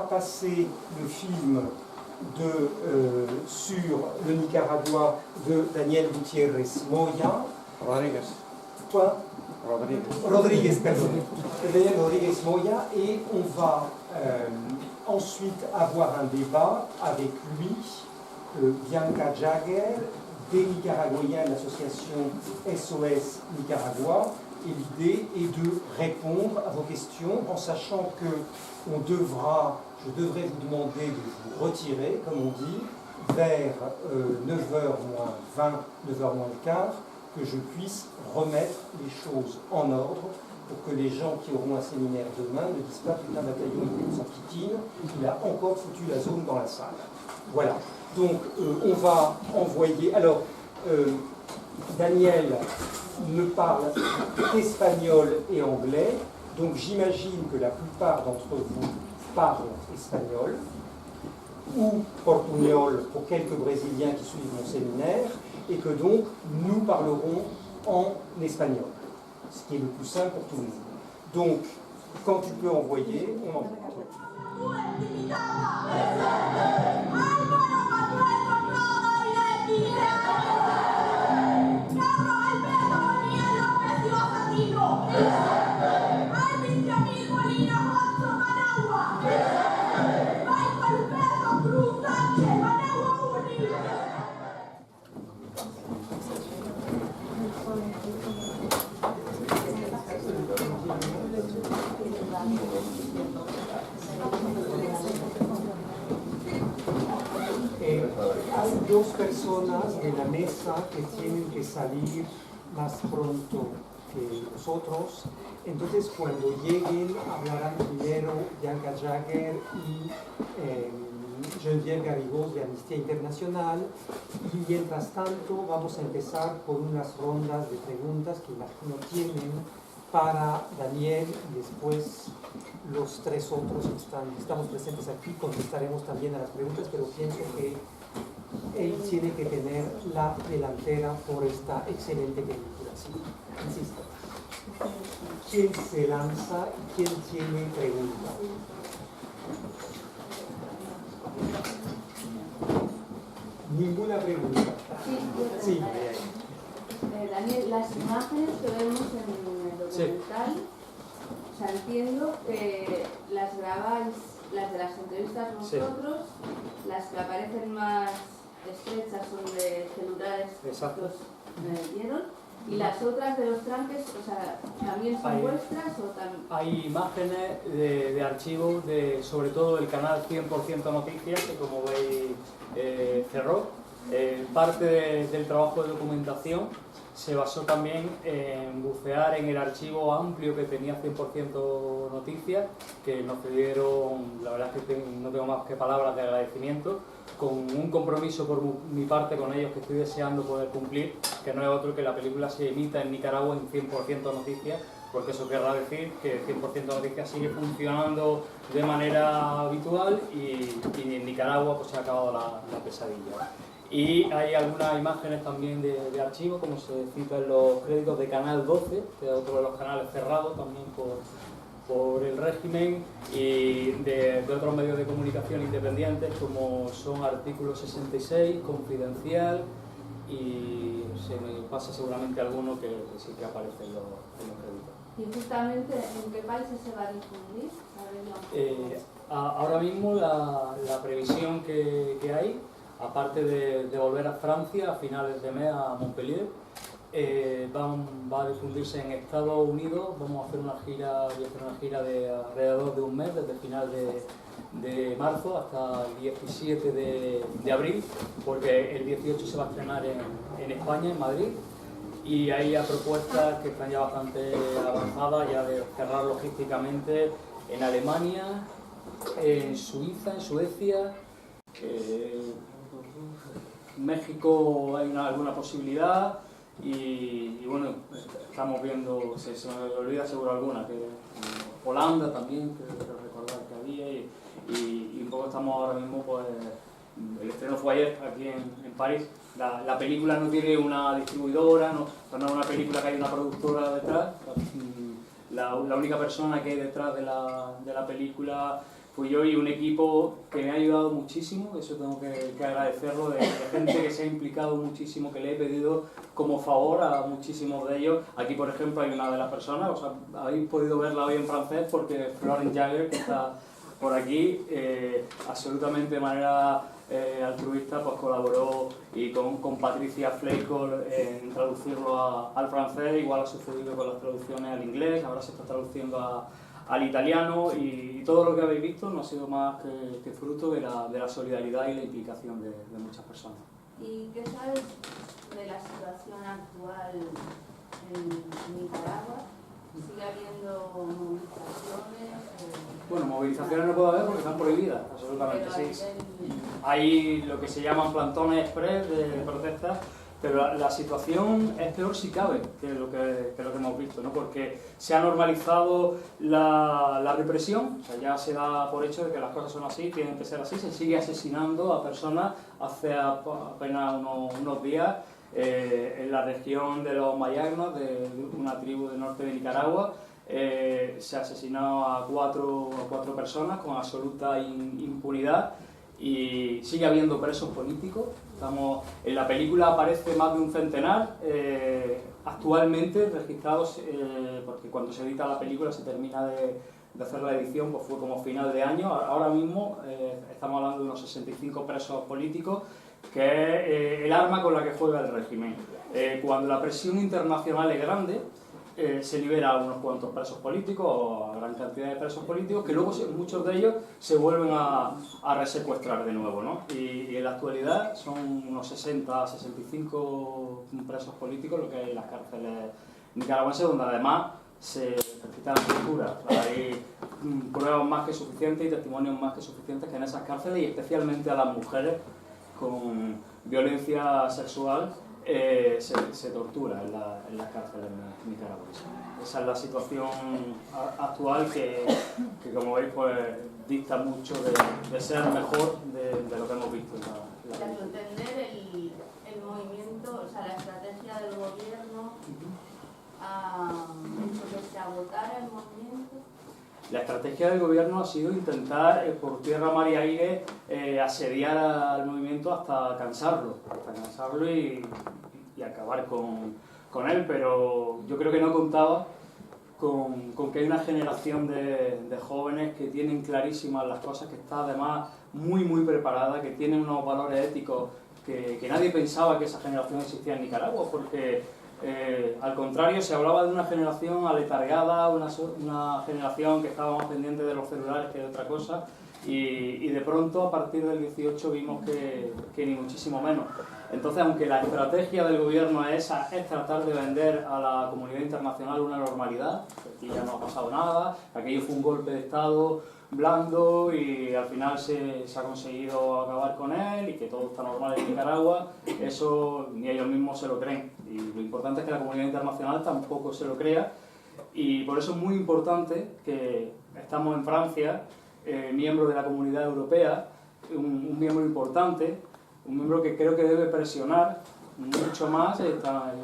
passer le film sur le Nicaragua de Daniel Gutiérrez Moya. Rodríguez. Quoi? Rodríguez, pardon. Daniel Rodríguez Moya, et on va ensuite avoir un débat avec lui, Bianca Jagger, des Nicaraguayens de l'association SOS Nicaragua, et l'idée est de répondre à vos questions en sachant que je devrais vous demander de vous retirer, comme on dit, vers 9h moins 20, 9h moins le quart, que je puisse remettre les choses en ordre pour que les gens qui auront un séminaire demain ne disent pas putain Bataillon il s'en kitine, il a encore foutu la zone dans la salle. Voilà. Donc on va envoyer. Alors Daniel ne parle qu'espagnol et anglais, donc j'imagine que la plupart d'entre vous parlent espagnol ou portugnol pour quelques Brésiliens qui suivent mon séminaire, et que donc nous parlerons en espagnol, ce qui est le plus simple pour tout le monde. Donc, quand tu peux envoyer, on envoie. Hay dos personas de la mesa que tienen que salir más pronto que nosotros, entonces cuando lleguen hablarán primero Bianca Jagger y Geneviève Garrigós de Amnistía Internacional, y mientras tanto vamos a empezar por unas rondas de preguntas que imagino tienen para Daniel, y después los tres otros que estamos presentes aquí contestaremos también a las preguntas, pero pienso que él tiene que tener la delantera por esta excelente película. Sí, insisto. ¿Quién se lanza y quién tiene pregunta? Ninguna pregunta. Sí. Daniel, las imágenes que vemos en el documental, o sea, entiendo que las grabáis, las de las entrevistas vosotros, las que aparecen más estrechas son de celulares que os dieron, y las otras de los tranques, o sea, ¿también son vuestras o también? Hay imágenes de archivos de, sobre todo del canal 100% Noticias, que como veis cerró. Parte del trabajo de documentación se basó también en bucear en el archivo amplio que tenía 100% Noticias, que nos cedieron, la verdad es que no tengo más que palabras de agradecimiento, con un compromiso por mi parte con ellos que estoy deseando poder cumplir, que no es otro que la película se emita en Nicaragua en 100% Noticias, porque eso querrá decir que 100% Noticias sigue funcionando de manera habitual y en Nicaragua pues se ha acabado la pesadilla. Y hay algunas imágenes también de archivo, como se cita en los créditos de Canal 12, que es otro de los canales cerrados también por el régimen, y de otros medios de comunicación independientes como son Artículo 66, Confidencial, y se me pasa seguramente alguno que sí que aparece en los créditos. ¿Y justamente en qué países se va a difundir? Ahora mismo la previsión que hay, aparte de volver a Francia a finales de mes, a Montpellier, va a difundirse en Estados Unidos. Vamos a hacer una gira de alrededor de un mes, desde el final de marzo hasta el 17 de abril, porque el 18 se va a estrenar en España, en Madrid, y hay ya propuestas que están ya bastante avanzadas, ya de cerrar logísticamente en Alemania, en Suiza, en Suecia, México hay alguna posibilidad, y bueno, estamos viendo, se me olvida seguro alguna, que Holanda también, creo recordar que había, y un poco estamos ahora mismo, pues el estreno fue ayer aquí en París. La película no tiene una distribuidora, no es una película que hay una productora detrás. La única persona que hay detrás de la película fui yo y un equipo que me ha ayudado muchísimo, eso tengo que agradecerlo, de gente que se ha implicado muchísimo, que le he pedido como favor a muchísimos de ellos. Aquí, por ejemplo, hay una de las personas, o sea, habéis podido verla hoy en francés porque Florence Jagger, que está por aquí, absolutamente de manera altruista, pues colaboró y con Patricia Fleicol en traducirlo al francés. Igual ha sucedido con las traducciones al inglés, ahora se está traduciendo al italiano, y todo lo que habéis visto no ha sido más que fruto de la solidaridad y la implicación de muchas personas. ¿Y qué sabes de la situación actual en Nicaragua? ¿Sigue habiendo movilizaciones? Bueno, movilizaciones no puede haber porque están prohibidas, absolutamente, sí. Hay lo que se llaman plantones express de protestas, pero la situación es peor si cabe que lo que hemos visto, ¿no? Porque se ha normalizado la represión, o sea, ya se da por hecho de que las cosas son así, tienen que ser así, se sigue asesinando a personas. Hace apenas unos días, en la región de los Mayagnos, de una tribu del norte de Nicaragua, se ha asesinado a cuatro personas con absoluta impunidad, y sigue habiendo presos políticos. En la película aparece más de un centenar actualmente registrados, porque cuando se edita la película se termina de hacer la edición, pues fue como final de año. Ahora mismo estamos hablando de unos 65 presos políticos, que es el arma con la que juega el régimen. Cuando la presión internacional es grande, se libera a unos cuantos presos políticos, o a gran cantidad de presos políticos, que luego muchos de ellos se vuelven a resecuestrar de nuevo, ¿no? Y en la actualidad son unos 60, 65 presos políticos lo que hay en las cárceles nicaragüenses, donde además se ejercita la tortura. Hay pruebas más que suficientes y testimonios más que suficientes que en esas cárceles, y especialmente a las mujeres con violencia sexual, se tortura en las cárceles nicaragüenses. Esa es la situación actual que como veis, pues dista mucho de ser mejor de lo que hemos visto en la Para entender el movimiento, o sea, la estrategia del gobierno ha hecho que se agotara el movimiento. La estrategia del gobierno ha sido intentar, por tierra, mar y aire, asediar al movimiento hasta cansarlo y acabar con él, pero yo creo que no contaba con que hay una generación de jóvenes que tienen clarísimas las cosas, que está además muy preparada, que tiene unos valores éticos que nadie pensaba que esa generación existía en Nicaragua, porque al contrario, se hablaba de una generación aletargada, una generación que estaba más pendiente de los celulares que de otra cosa, y de pronto a partir del 18 vimos que ni muchísimo menos. Entonces, aunque la estrategia del gobierno es tratar de vender a la comunidad internacional una normalidad, aquí ya no ha pasado nada, aquello fue un golpe de Estado blando y al final se ha conseguido acabar con él y que todo está normal en Nicaragua, eso ni ellos mismos se lo creen. Y lo importante es que la comunidad internacional tampoco se lo crea, y por eso es muy importante que estamos en Francia, miembro de la Comunidad Europea, un miembro importante, un miembro que creo que debe presionar mucho más,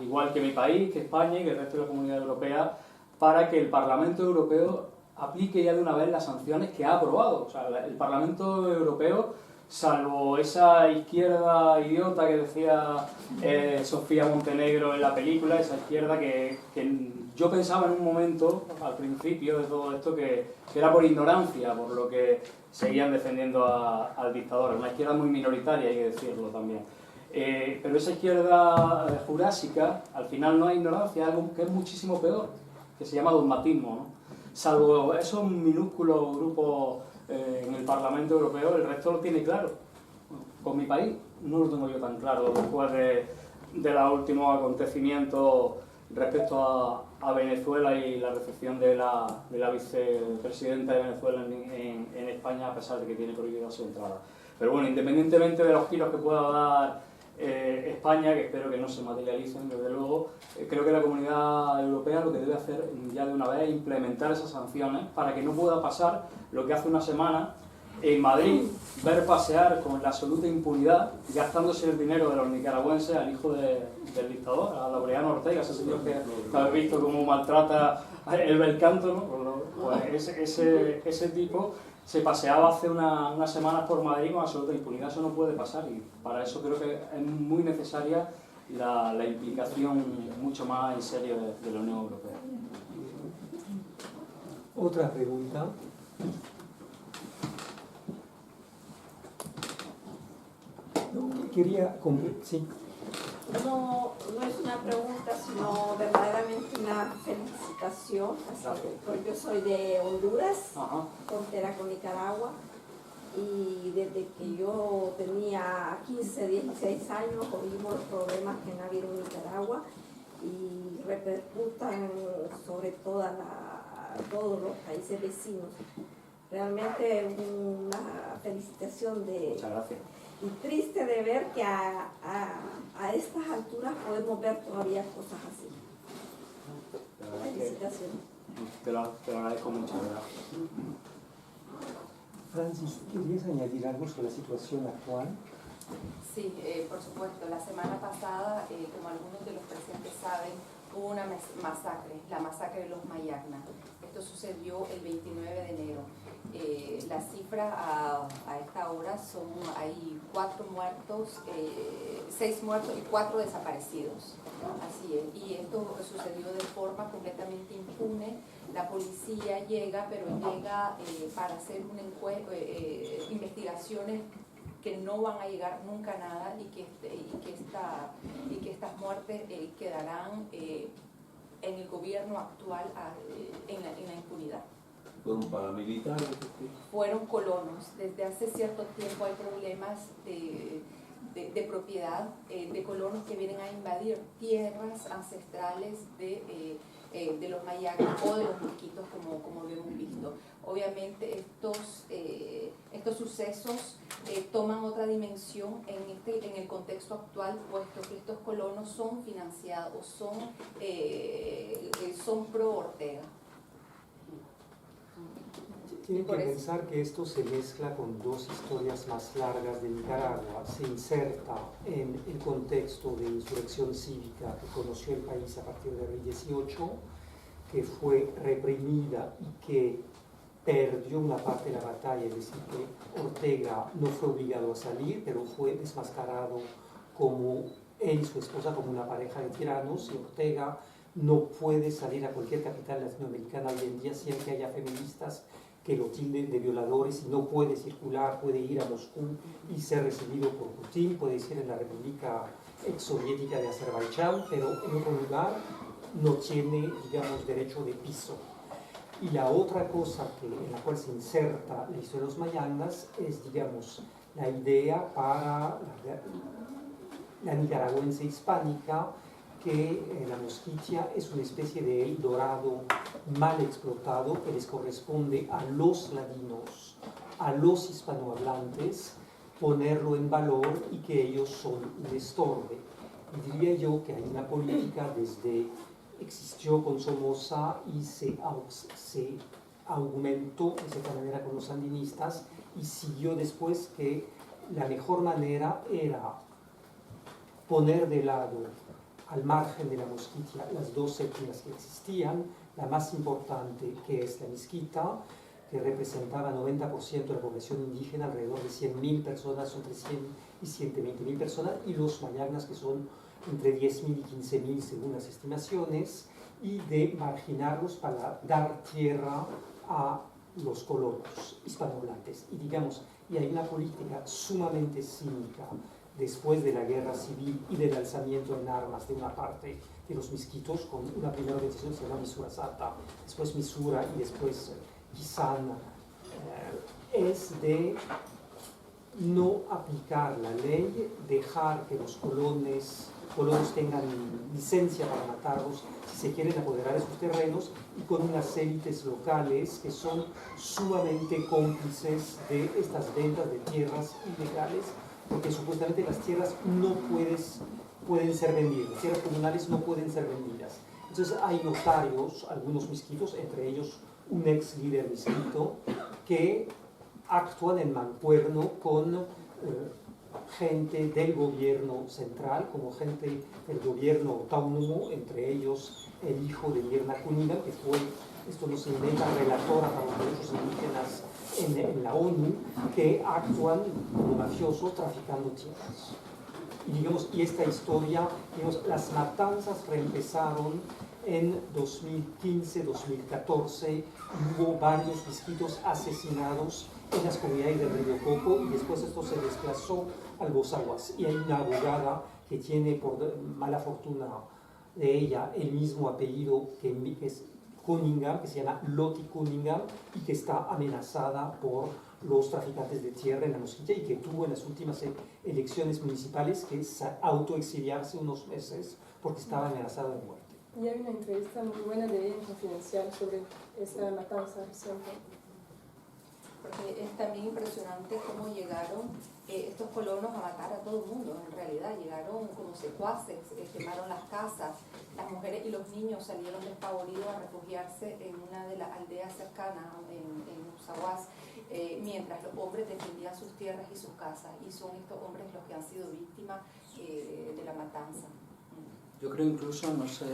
igual que mi país, que España y que el resto de la Comunidad Europea, para que el Parlamento Europeo aplique ya de una vez las sanciones que ha aprobado. O sea, el Parlamento Europeo, salvo esa izquierda idiota que decía Sofía Montenegro en la película, esa izquierda que yo pensaba en un momento, al principio de todo esto, que era por ignorancia, por lo que seguían defendiendo al dictador. Una izquierda muy minoritaria, hay que decirlo también. Pero esa izquierda jurásica, al final no hay ignorancia, algo que es muchísimo peor, que se llama dogmatismo, ¿no? Salvo esos minúsculos grupos en el Parlamento Europeo, el resto lo tiene claro. Con mi país no lo tengo yo tan claro después de los últimos acontecimientos respecto a Venezuela y la recepción de la vicepresidenta de Venezuela en España, a pesar de que tiene prohibida su entrada. Pero bueno, independientemente de los giros que pueda dar España, que espero que no se materialicen, desde luego, creo que la Comunidad Europea lo que debe hacer ya de una vez es implementar esas sanciones para que no pueda pasar lo que hace una semana en Madrid, ver pasear con la absoluta impunidad, gastándose el dinero de los nicaragüenses al hijo del dictador, a Laureano Ortega, ese señor que habéis visto cómo maltrata el bel canto, ¿no? Pues ese tipo se paseaba hace unas semanas por Madrid con absoluta impunidad. Eso no puede pasar, y para eso creo que es muy necesaria la implicación mucho más en serio de la Unión Europea. Otra pregunta. No, quería... Sí. No es una pregunta, sino verdaderamente una felicitación. Porque yo soy de Honduras, frontera con Nicaragua, y desde que yo tenía 15, 16 años oímos los problemas que han habido en Nicaragua y repercutan sobre todos los países vecinos. Realmente una felicitación de... Muchas gracias. Y triste de ver que a estas alturas podemos ver todavía cosas así. Felicitaciones. Te lo agradezco mucho, ¿verdad? Francis, ¿querías añadir algo sobre la situación actual? Sí, por supuesto. La semana pasada, como algunos de los presentes saben, hubo una masacre, la masacre de los Mayagna. Esto sucedió el 29 de enero. La cifra a esta hora hay 4 muertos, 6 muertos y 4 desaparecidos. Así es. Y esto sucedió de forma completamente impune. La policía llega, pero llega para hacer investigaciones que no van a llegar nunca a nada, y que estas muertes quedarán en el gobierno actual en la impunidad. ¿Fueron paramilitares? Fueron colonos. Desde hace cierto tiempo hay problemas de propiedad de colonos que vienen a invadir tierras ancestrales de los Mayagna o de los Misquitos, como lo hemos visto. Obviamente estos sucesos toman otra dimensión en el contexto actual, puesto que estos colonos son financiados, son pro Ortega. Tienen que pensar que esto se mezcla con 2 historias más largas de Nicaragua. Se inserta en el contexto de insurrección cívica que conoció el país a partir del 2018, que fue reprimida y que perdió una parte de la batalla, es decir, que Ortega no fue obligado a salir, pero fue desmascarado como él y su esposa como una pareja de tiranos, y Ortega no puede salir a cualquier capital latinoamericana hoy en día sin que haya feministas que lo tilden de violadores, y no puede circular, puede ir a Moscú y ser recibido por Putin, puede ir en la República exsoviética de Azerbaiyán, pero en otro lugar no tiene, digamos, derecho de piso. Y la otra cosa en la cual se inserta la historia de los Mayagnas es, digamos, la idea para la nicaragüense hispánica que la Mosquitia es una especie de El Dorado mal explotado que les corresponde a los ladinos, a los hispanohablantes, ponerlo en valor, y que ellos son un estorbe. Y diría yo que hay una política existió con Somoza y se aumentó de cierta manera con los sandinistas, y siguió después, que la mejor manera era poner de lado, al margen de la Mosquitia, las 2 etnias que existían, la más importante, que es la Misquita, que representaba 90% de la población indígena, alrededor de 100.000 personas, entre 100 y 120.000 personas, y los Mayagnas, que son entre 10.000 y 15.000 según las estimaciones, y de marginarlos para dar tierra a los colonos hispanohablantes. Y hay una política sumamente cínica después de la guerra civil y del alzamiento en armas de una parte de los misquitos, con una primera organización que se llama Misura Sata, después Misura y después Kizan, es de no aplicar la ley, dejar que los colonos tengan licencia para matarlos si se quieren apoderar de sus terrenos, y con unas élites locales que son sumamente cómplices de estas ventas de tierras ilegales, porque supuestamente las tierras no pueden ser vendidas, las tierras comunales no pueden ser vendidas. Entonces hay notarios, algunos misquitos, entre ellos un ex líder misquito, que actúan en mancuerno con gente del gobierno central, como gente del gobierno autónomo, entre ellos el hijo de Mirna Cunningham, que fue, esto no se inventa, relatora para los derechos indígenas en la ONU que actúan como mafiosos traficando tierras. Y esta historia, digamos, las matanzas reempezaron en 2015-2014, hubo varios distintos asesinados en las comunidades del Río Coco y después esto se desplazó al Bozaguas. Y hay una abogada que tiene, por mala fortuna de ella, el mismo apellido que es Cunningham, que se llama Lottie Cunningham, y que está amenazada por los traficantes de tierra en la Mosquita y que tuvo en las últimas elecciones municipales que autoexiliarse unos meses porque estaba amenazada de muerte. Y hay una entrevista muy buena de ella en Confidencial sobre esta matanza reciente. Porque es también impresionante cómo llegaron estos colonos a matar a todo el mundo. En realidad llegaron como secuaces, quemaron las casas, las mujeres y los niños salieron despavoridos a refugiarse en una de las aldeas cercanas, en Bozaguas, mientras los hombres defendían sus tierras y sus casas. Y son estos hombres los que han sido víctimas de la matanza. Yo creo incluso, no sé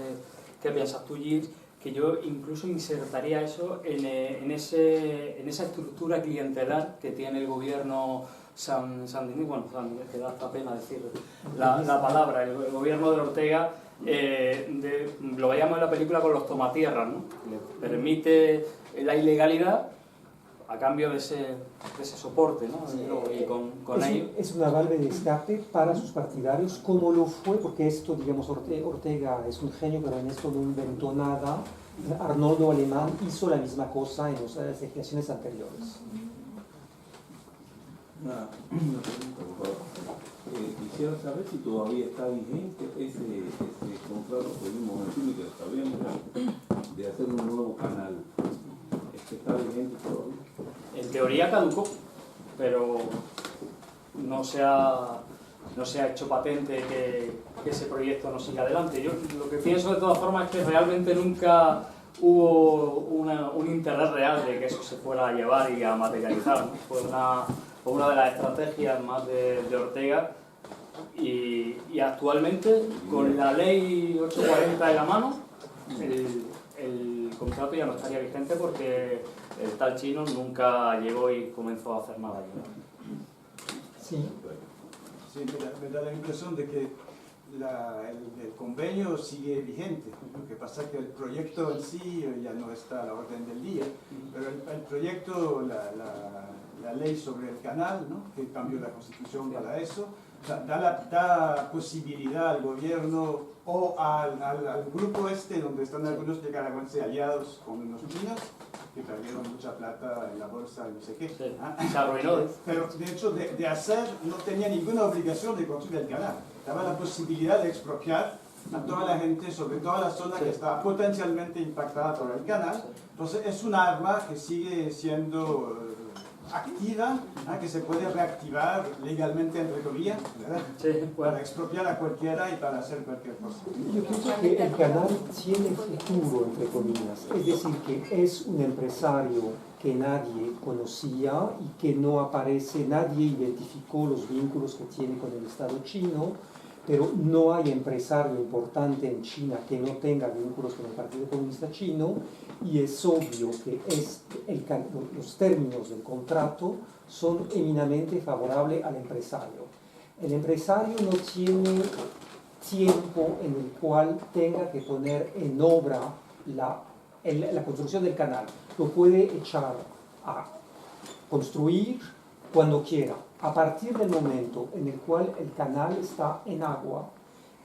qué piensas tú, Gis, que yo incluso insertaría eso en esa estructura clientelar que tiene el gobierno sandinista, bueno, que da hasta pena decir la palabra, el gobierno de Ortega, lo veíamos en la película con los tomatierras, ¿no? Le permite la ilegalidad a cambio de ese soporte, ¿no? Y con ello. Es una válvula de escape para sus partidarios, como lo fue, porque esto, digamos, Ortega es un genio, pero en esto no inventó nada. Arnoldo Alemán hizo la misma cosa en las legislaciones anteriores. Una pregunta, por favor. Quisiera saber si todavía está vigente ese contrato que vimos en Chile, que lo sabíamos, de hacer un nuevo canal. ¿Está vigente todavía? En teoría caducó, pero no se ha hecho patente que ese proyecto no siga adelante. Yo lo que pienso de todas formas es que realmente nunca hubo un interés real de que eso se fuera a llevar y a materializar, ¿no? Fue una de las estrategias más de Ortega y actualmente con la ley 840 en la mano el contrato ya no estaría vigente porque el tal chino nunca llegó y comenzó a hacer nada. Sí. Sí, me da la impresión de que el convenio sigue vigente. Lo que pasa es que el proyecto en sí ya no está a la orden del día, pero el proyecto, la ley sobre el canal, ¿no? Que cambió la constitución para eso, o sea, da posibilidad al gobierno o al grupo donde están algunos nicaragüenses aliados con los chinos, que perdieron mucha plata en la bolsa y no sé qué. Sí, se arruinó. Pero de hecho de hacer no tenía ninguna obligación de construir el canal. Daba la posibilidad de expropiar a toda la gente, sobre toda la zona que está potencialmente impactada por el canal. Entonces es un arma que sigue siendo activa, que se puede reactivar legalmente entre comillas, ¿verdad? Sí, bueno. Para expropiar a cualquiera y para hacer cualquier cosa. Yo pienso que el canal tiene futuro, entre comillas. Es decir, que es un empresario que nadie conocía y que no aparece, nadie identificó los vínculos que tiene con el Estado chino, pero no hay empresario importante en China que no tenga vínculos con el Partido Comunista Chino, y es obvio que los términos del contrato son eminentemente favorables al empresario. El empresario no tiene tiempo en el cual tenga que poner en obra la construcción del canal. Lo puede echar a construir cuando quiera. A partir del momento en el cual el canal está en agua,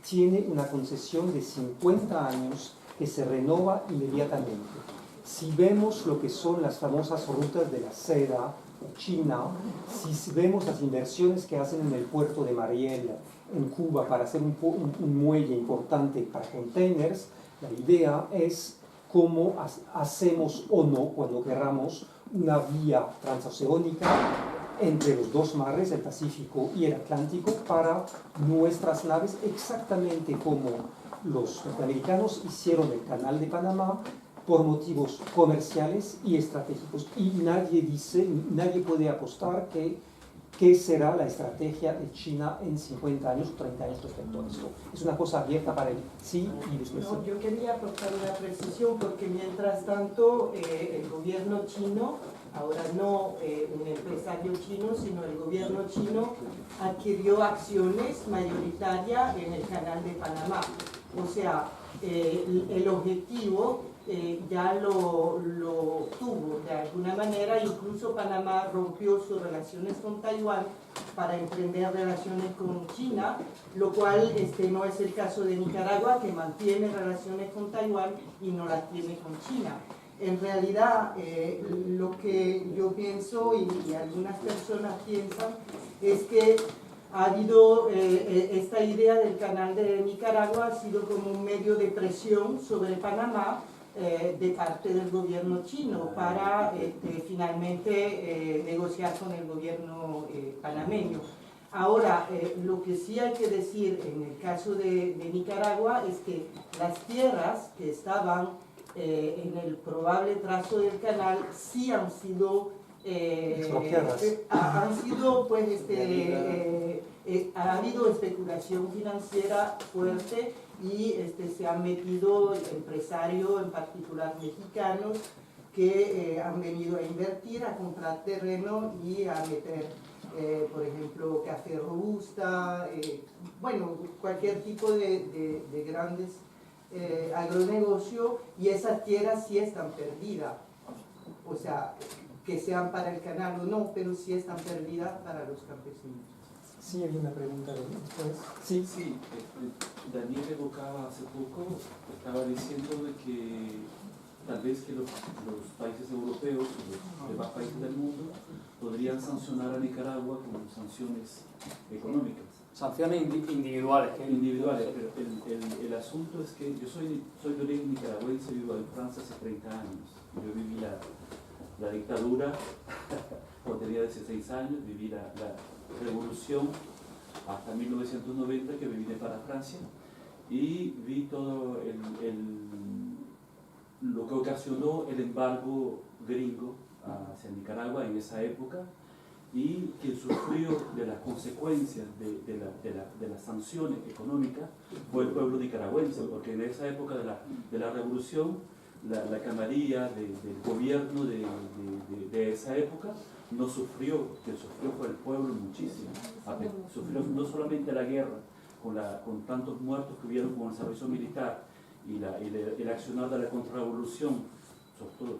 tiene una concesión de 50 años que se renova inmediatamente. Si vemos lo que son las famosas rutas de la seda de China, si vemos las inversiones que hacen en el puerto de Mariel en Cuba para hacer un muelle importante para containers, la idea es cómo hacemos o no, cuando queramos, una vía transoceánica entre los dos mares, el Pacífico y el Atlántico, para nuestras naves, exactamente como los norteamericanos hicieron el Canal de Panamá por motivos comerciales y estratégicos. Y nadie puede apostar qué será la estrategia de China en 50 años o 30 años respecto a esto. Es una cosa abierta para el sí y después no, sí. yo quería aportar una precisión, porque mientras tanto el gobierno chino ahora no un empresario chino, sino el gobierno chino adquirió acciones mayoritarias en el Canal de Panamá. O sea, el objetivo ya lo tuvo de alguna manera. Incluso Panamá rompió sus relaciones con Taiwán para emprender relaciones con China, lo cual no es el caso de Nicaragua, que mantiene relaciones con Taiwán y no las tiene con China. En realidad, lo que yo pienso y algunas personas piensan es que ha habido esta idea del canal de Nicaragua, ha sido como un medio de presión sobre Panamá de parte del gobierno chino para finalmente negociar con el gobierno panameño. Ahora, lo que sí hay que decir en el caso de Nicaragua es que las tierras que estaban en el probable trazo del canal sí han sido pues ha habido especulación financiera fuerte y se han metido empresarios, en particular mexicanos, que han venido a invertir, a comprar terreno y a meter, por ejemplo, café robusta, bueno, cualquier tipo de grandes agronegocios, y esas tierras sí están perdidas. O sea, que sean para el canal o no, pero sí están perdidas para los campesinos. Sí, había una pregunta después. Sí. Sí, Daniel evocaba hace poco, estaba diciendo de que tal vez que los países europeos, los demás países del mundo, podrían sancionar a Nicaragua con sanciones económicas. Sanciones individuales. Individuales, pero el asunto es que yo soy de origen nicaragüense, vivo en Francia hace 30 años. Yo viví la dictadura cuando tenía 16 años, viví la revolución hasta 1990, que me vine para Francia, y vi todo lo que ocasionó el embargo gringo hacia Nicaragua en esa época, y quien sufrió de las consecuencias de las sanciones económicas fue el pueblo nicaragüense, porque en esa época de la revolución, la camarilla del gobierno de esa época no sufrió, quien sufrió fue el pueblo muchísimo. Sufrió no solamente la guerra, con tantos muertos que hubieron con el servicio militar y el accionar de la contrarrevolución,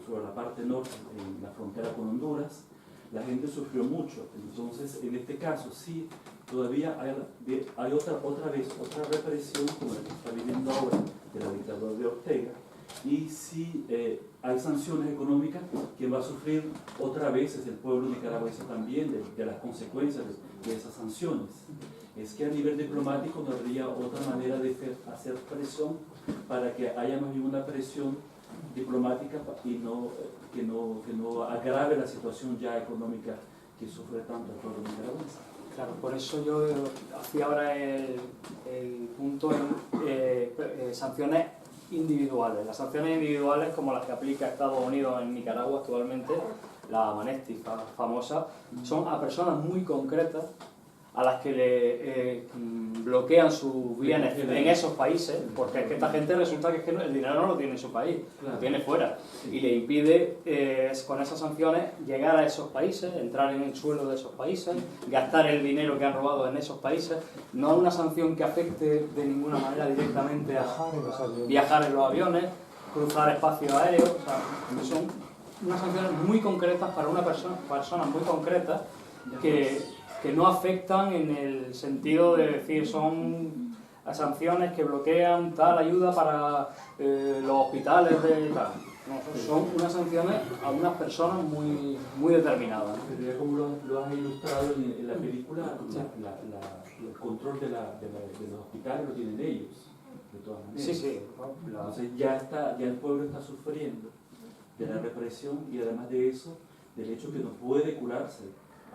sobre la parte norte, en la frontera con Honduras, la gente sufrió mucho. Entonces, en este caso, sí, todavía hay otra represión como la que está viviendo ahora de la dictadura de Ortega, y si hay sanciones económicas, quien va a sufrir otra vez es el pueblo nicaragüense también de las consecuencias de esas sanciones. Es que a nivel diplomático no habría otra manera de hacer presión para que haya más bien una presión diplomática y que no agrave la situación ya económica que sufre tanto el pueblo nicaragüense. Claro, por eso yo hacía ahora el punto en sanciones individuales. Las sanciones individuales, como las que aplica Estados Unidos en Nicaragua actualmente, la Amnesty famosa, son a personas muy concretas a las que le bloquean sus bienes en esos países, porque es que esta gente resulta que el dinero no lo tiene en su país, lo tiene fuera, y le impide con esas sanciones llegar a esos países, entrar en el suelo de esos países, gastar el dinero que han robado en esos países. No es una sanción que afecte de ninguna manera directamente a viajar en los aviones, cruzar espacios aéreos, o sea, son unas sanciones muy concretas para una personas muy concretas que no afectan en el sentido de decir son sanciones que bloquean tal ayuda para los hospitales de tal. No, son unas sanciones a unas personas muy determinadas. Pero ya como lo has ilustrado en la película, el control de los hospitales lo tienen ellos, de todas maneras. Sí. Entonces ya el pueblo está sufriendo de la represión, y además de eso, del hecho que no puede curarse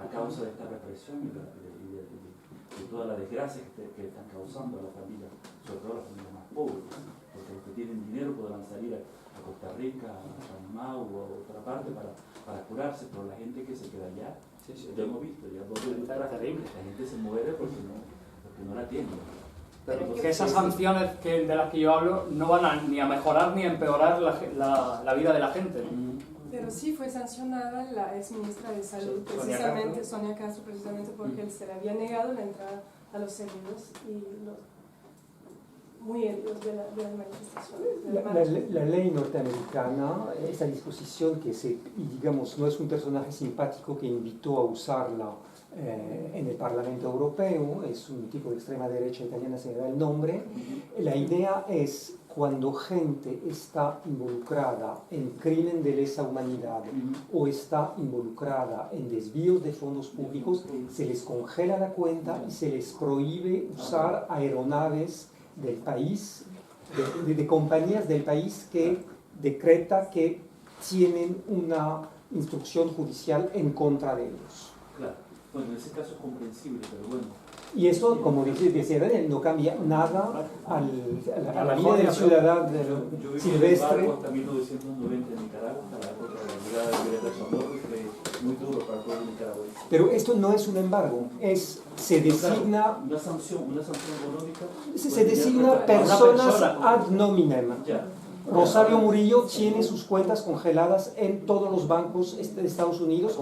a causa de esta represión y de toda la desgracia que están causando a la familia, sobre todo a las familias más pobres, porque los que tienen dinero podrán salir a Costa Rica, a Panamá o a otra parte para curarse, pero la gente que se queda allá, ya hemos visto, ya la gente se muere porque no la tiene. Pero que esas sanciones de las que yo hablo no van ni a mejorar ni a empeorar la vida de la gente. Pero sí fue sancionada la ex ministra de Salud, precisamente, Sonia Castro, precisamente porque se le había negado la entrada a los heridos y los muy heridos de las manifestaciones. La ley norteamericana, esa disposición que digamos, no es un personaje simpático que invitó a usarla en el Parlamento Europeo, es un tipo de extrema derecha italiana, se me da el nombre. La idea es cuando gente está involucrada en crimen de lesa humanidad o está involucrada en desvíos de fondos públicos, se les congela la cuenta y se les prohíbe usar aeronaves del país, de compañías del país que decreta que tienen una instrucción judicial en contra de ellos. Claro, bueno, en ese caso es comprensible, pero bueno. Y eso, como decía Daniel, no cambia nada a la vida del ciudadano silvestre. Yo viví hasta 1990 en Nicaragua, a la época de la llegada de Greta Thunberg, fue muy duro para el pueblo nicaragüense. Pero esto no es un embargo, se designa... Una sanción económica. Se designa personas ad nominem. Ya. Rosario Murillo tiene sus cuentas congeladas en todos los bancos de Estados Unidos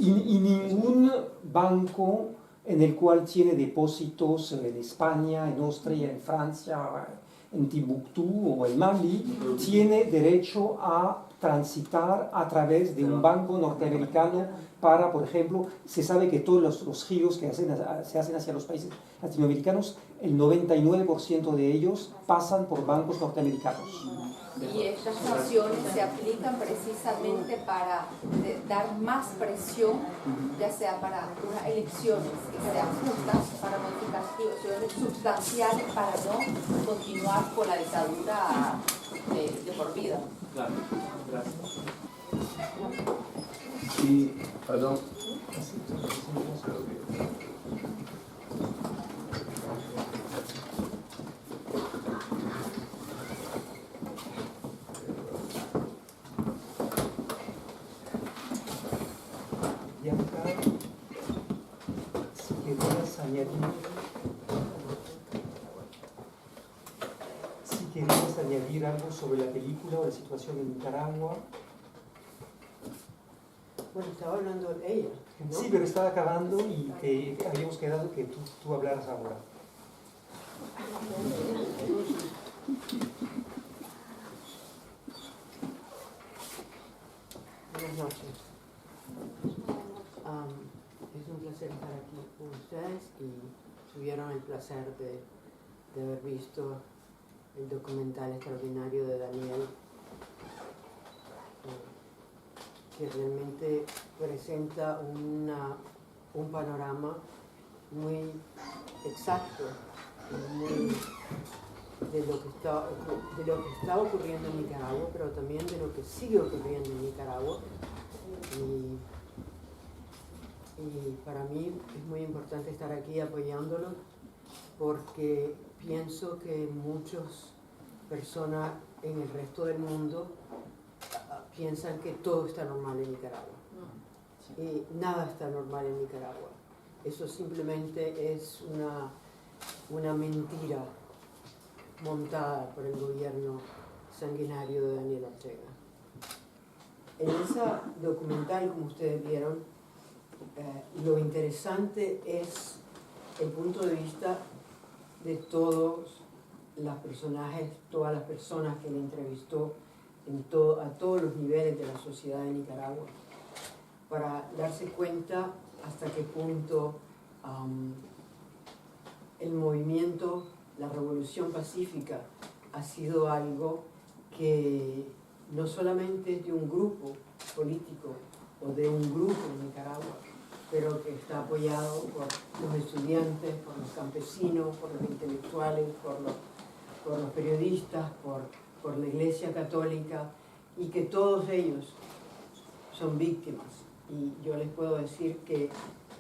y ningún banco en el cual tiene depósitos en España, en Austria, en Francia, en Timbuktu o en Mali, tiene derecho a transitar a través de un banco norteamericano para, por ejemplo, se sabe que todos los giros que se hacen hacia los países latinoamericanos, el 99% de ellos pasan por bancos norteamericanos. Y estas sanciones se aplican precisamente para dar más presión, ya sea para unas elecciones que sean justas, para modificaciones sustanciales, para no continuar con la dictadura de por vida. Claro, gracias. Sí, perdón. Si querías añadir algo sobre la película o la situación en Nicaragua. Bueno, estaba hablando ella, ¿no? Sí, pero estaba acabando y habíamos quedado que tú hablaras ahora. Buenas noches. Es un placer estar aquí con ustedes y tuvieron el placer de haber visto el documental extraordinario de Daniel, que realmente presenta un panorama muy exacto de lo que está ocurriendo en Nicaragua, pero también de lo que sigue ocurriendo en Nicaragua. Y para mí es muy importante estar aquí apoyándolo porque pienso que muchas personas en el resto del mundo piensan que todo está normal en Nicaragua. Y nada está normal en Nicaragua. Eso simplemente es una mentira montada por el gobierno sanguinario de Daniel Ortega. En ese documental, como ustedes vieron, lo interesante es el punto de vista de todos los personajes, todas las personas que le entrevistó a todos los niveles de la sociedad de Nicaragua, para darse cuenta hasta qué punto el movimiento, la revolución pacífica ha sido algo que no solamente es de un grupo político o de un grupo en Nicaragua, pero que está apoyado por los estudiantes, por los campesinos, por los intelectuales, por los periodistas, por la Iglesia Católica, y que todos ellos son víctimas. Y yo les puedo decir que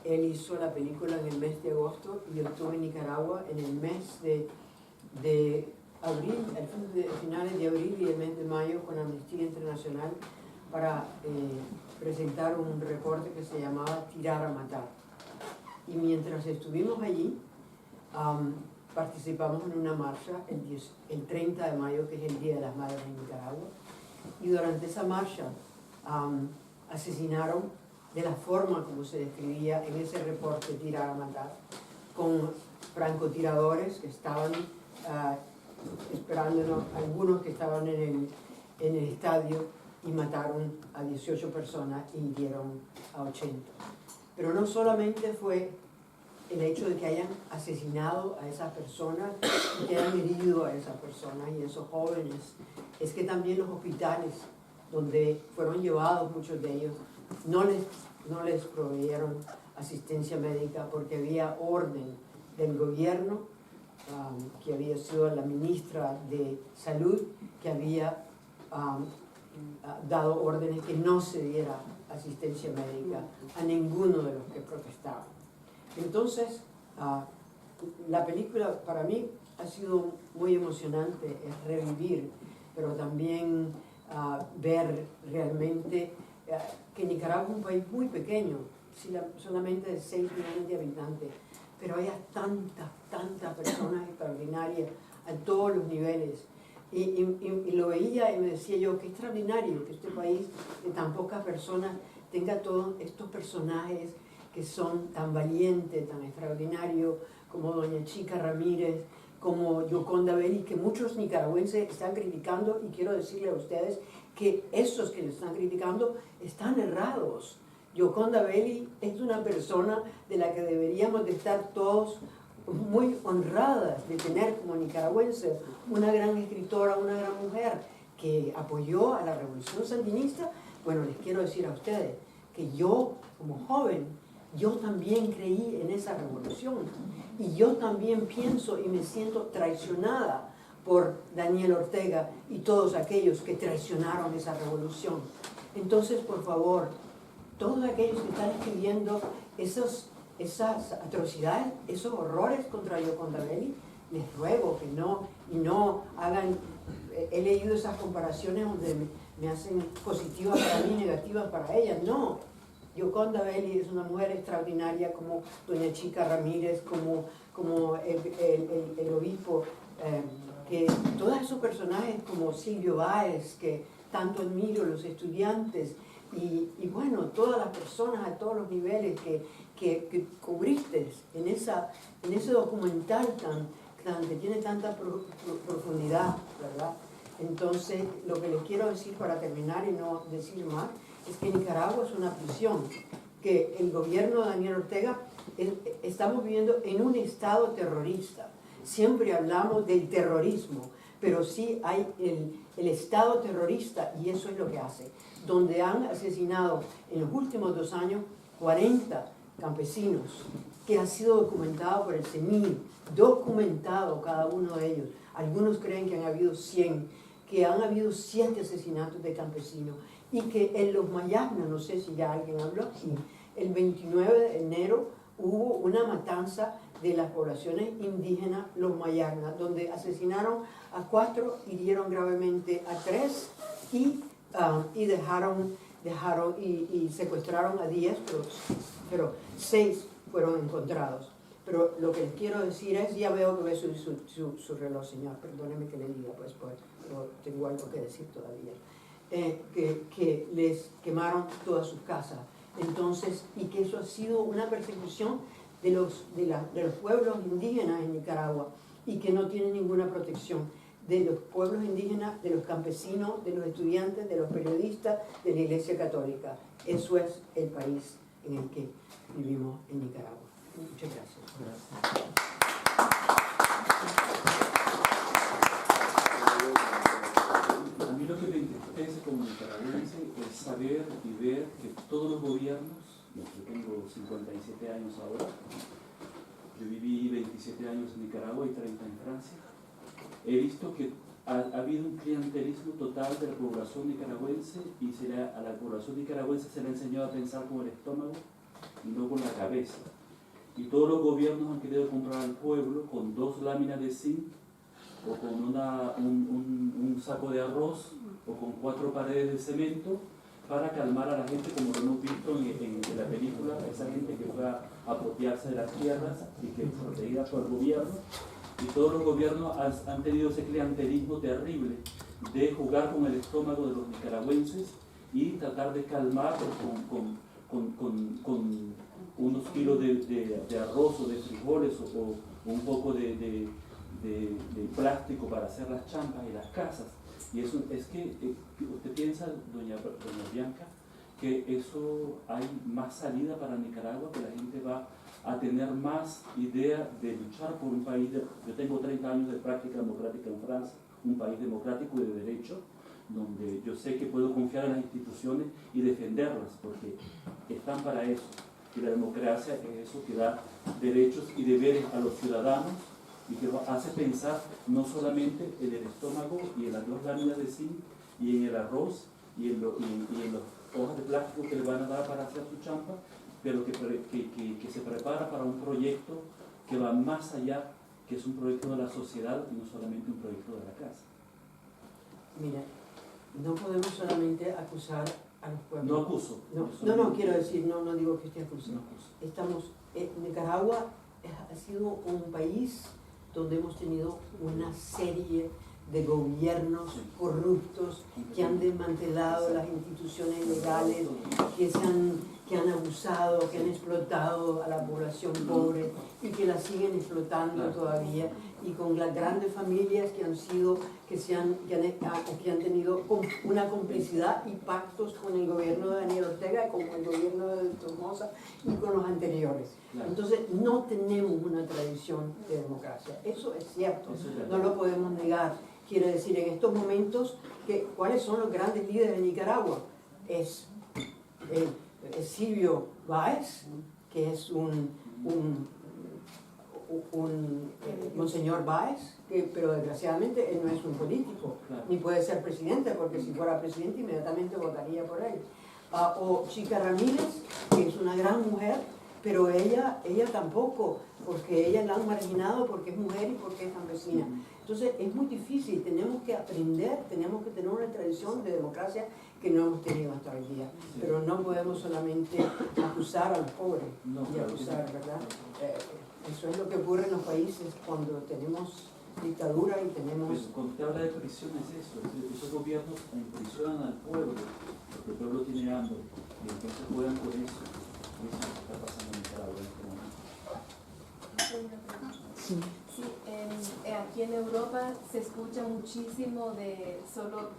él hizo la película en el mes de agosto y yo estuve en Nicaragua en el mes de abril, finales de abril y el mes de mayo con Amnistía Internacional para presentar un reporte que se llamaba Tirar a Matar. Y mientras estuvimos allí, participamos en una marcha el 30 de mayo, que es el Día de las Madres en Nicaragua, y durante esa marcha asesinaron de la forma como se describía en ese reporte Tirar a Matar, con francotiradores que estaban esperándonos, algunos que estaban en el estadio, y mataron a 18 personas y hirieron a 80. Pero no solamente fue el hecho de que hayan asesinado a esas personas, que hayan herido a esas personas y esos jóvenes, es que también los hospitales donde fueron llevados muchos de ellos no les proveyeron asistencia médica porque había orden del gobierno, que había sido la ministra de Salud, que había dado órdenes que no se diera asistencia médica a ninguno de los que protestaban. Entonces, la película para mí ha sido muy emocionante, es revivir, pero también ver realmente que Nicaragua es un país muy pequeño, solamente de 6 millones de habitantes, pero hay tantas personas extraordinarias a todos los niveles. Y lo veía y me decía yo, qué extraordinario que este país de tan pocas personas tenga todos estos personajes que son tan valientes, tan extraordinarios, como doña Chica Ramírez, como Yoconda Belli, que muchos nicaragüenses están criticando, y quiero decirle a ustedes que esos que le están criticando están errados. Yoconda Belli es una persona de la que deberíamos de estar todos muy honradas de tener como nicaragüense una gran escritora, una gran mujer que apoyó a la revolución sandinista. Bueno, les quiero decir a ustedes que yo, como joven, yo también creí en esa revolución y yo también pienso y me siento traicionada por Daniel Ortega y todos aquellos que traicionaron esa revolución. Entonces, por favor, todos aquellos que están escribiendo esas atrocidades, esos horrores contra Yoconda Belli, les ruego que no hagan. He leído esas comparaciones donde me hacen positivas para mí, negativas para ellas. No, Yoconda Belli es una mujer extraordinaria, como doña Chica Ramírez, como el obispo, que todos esos personajes como Silvio Báez, que tanto admiro, los estudiantes, y bueno, todas las personas a todos los niveles que cubriste en ese documental que tiene tanta profundidad, ¿verdad? Entonces, lo que les quiero decir para terminar y no decir más, es que Nicaragua es una prisión, que el gobierno de Daniel Ortega, estamos viviendo en un estado terrorista. Siempre hablamos del terrorismo, pero sí hay el estado terrorista, y eso es lo que hace, donde han asesinado en los últimos 2 años 40 campesinos, que ha sido documentado por el CENI, documentado cada uno de ellos. Algunos creen que han habido 100, que han habido 7 asesinatos de campesinos, y que en los Mayagna, no sé si ya alguien habló aquí, el 29 de enero hubo una matanza de las poblaciones indígenas, los Mayagna, donde asesinaron a 4, hirieron gravemente a 3 y secuestraron a 10, pero 6 fueron encontrados. Pero lo que les quiero decir es, ya veo que ve su reloj, señor, perdóneme que le diga, pues pero tengo algo que decir todavía. Que les quemaron todas sus casas. Entonces, y que eso ha sido una persecución de los pueblos indígenas en Nicaragua, y que no tienen ninguna protección, de los pueblos indígenas, de los campesinos, de los estudiantes, de los periodistas, de la Iglesia Católica. Eso es el país en el que vivimos en Nicaragua. Muchas gracias. A mí lo que me interesa como nicaragüense es saber y ver que todos los gobiernos, yo tengo 57 años ahora, yo viví 27 años en Nicaragua y 30 en Francia, he visto que ha habido un clientelismo total de la población nicaragüense, y a la población nicaragüense se le ha enseñado a pensar con el estómago y no con la cabeza. Y todos los gobiernos han querido comprar al pueblo con 2 láminas de zinc, o con un saco de arroz, o con 4 paredes de cemento, para calmar a la gente, como lo hemos visto en la película, esa gente que fue a apropiarse de las tierras y que es protegida por el gobierno. Y todos los gobiernos han tenido ese clientelismo terrible de jugar con el estómago de los nicaragüenses y tratar de calmar con unos kilos de arroz o de frijoles o un poco de plástico para hacer las champas y las casas. Y eso es que usted piensa, doña Bianca, que eso hay más salida para Nicaragua, que la gente va a tener más idea de luchar por un país. Yo tengo 30 años de práctica democrática en Francia, un país democrático y de derecho, donde yo sé que puedo confiar en las instituciones y defenderlas, porque están para eso. Y la democracia es eso que da derechos y deberes a los ciudadanos y que hace pensar no solamente en el estómago y en las 2 láminas de zinc y en el arroz y en las hojas de plástico que le van a dar para hacer su champa, pero que se prepara para un proyecto que va más allá, que es un proyecto de la sociedad y no solamente un proyecto de la casa. Mira, no podemos solamente acusar a los pueblos. No acuso. No, quiero decir, no digo que esté acusando. Nicaragua ha sido un país donde hemos tenido una serie de gobiernos corruptos que han desmantelado las instituciones legales, que han abusado, que han explotado a la población pobre y que la siguen explotando todavía, y con las grandes familias que han tenido una complicidad y pactos con el gobierno de Daniel Ortega, con el gobierno de Somoza y con los anteriores. Entonces no tenemos una tradición de democracia, eso es cierto, no lo podemos negar. Quiere decir, en estos momentos, ¿cuáles son los grandes líderes de Nicaragua? Es Silvio Báez, que es Monseñor Báez, pero desgraciadamente él no es un político, ni puede ser presidente, porque si fuera presidente inmediatamente votaría por él. O Chica Ramírez, que es una gran mujer, pero ella tampoco, porque ella la han marginado porque es mujer y porque es campesina. Entonces es muy difícil, tenemos que aprender, tenemos que tener una tradición de democracia que no hemos tenido hasta hoy día. Pero no podemos solamente acusar a los pobres y acusar, ¿verdad? Eso es lo que ocurre en los países cuando tenemos dictadura y tenemos... Pues, cuando usted habla de prisión es eso, esos gobiernos imprisionan al pueblo, porque el pueblo tiene hambre, y entonces juegan con eso. Eso es lo que está pasando en Nicaragua en este momento. Sí, aquí en Europa se escucha muchísimo solo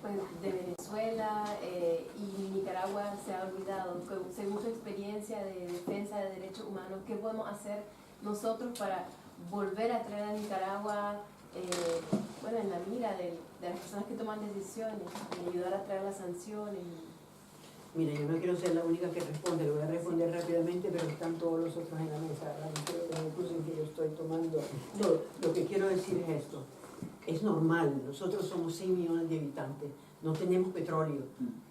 de Venezuela, y Nicaragua se ha olvidado. Según su experiencia de defensa de derechos humanos, ¿qué podemos hacer nosotros para volver a traer a Nicaragua en la mira de las personas que toman decisiones y ayudar a traer las sanciones? Mira, yo no quiero ser la única que responde, lo voy a responder rápidamente, pero están todos los otros en la mesa, incluso en que yo estoy tomando todo. Lo que quiero decir es esto, es normal, nosotros somos 6 millones de habitantes, no tenemos petróleo,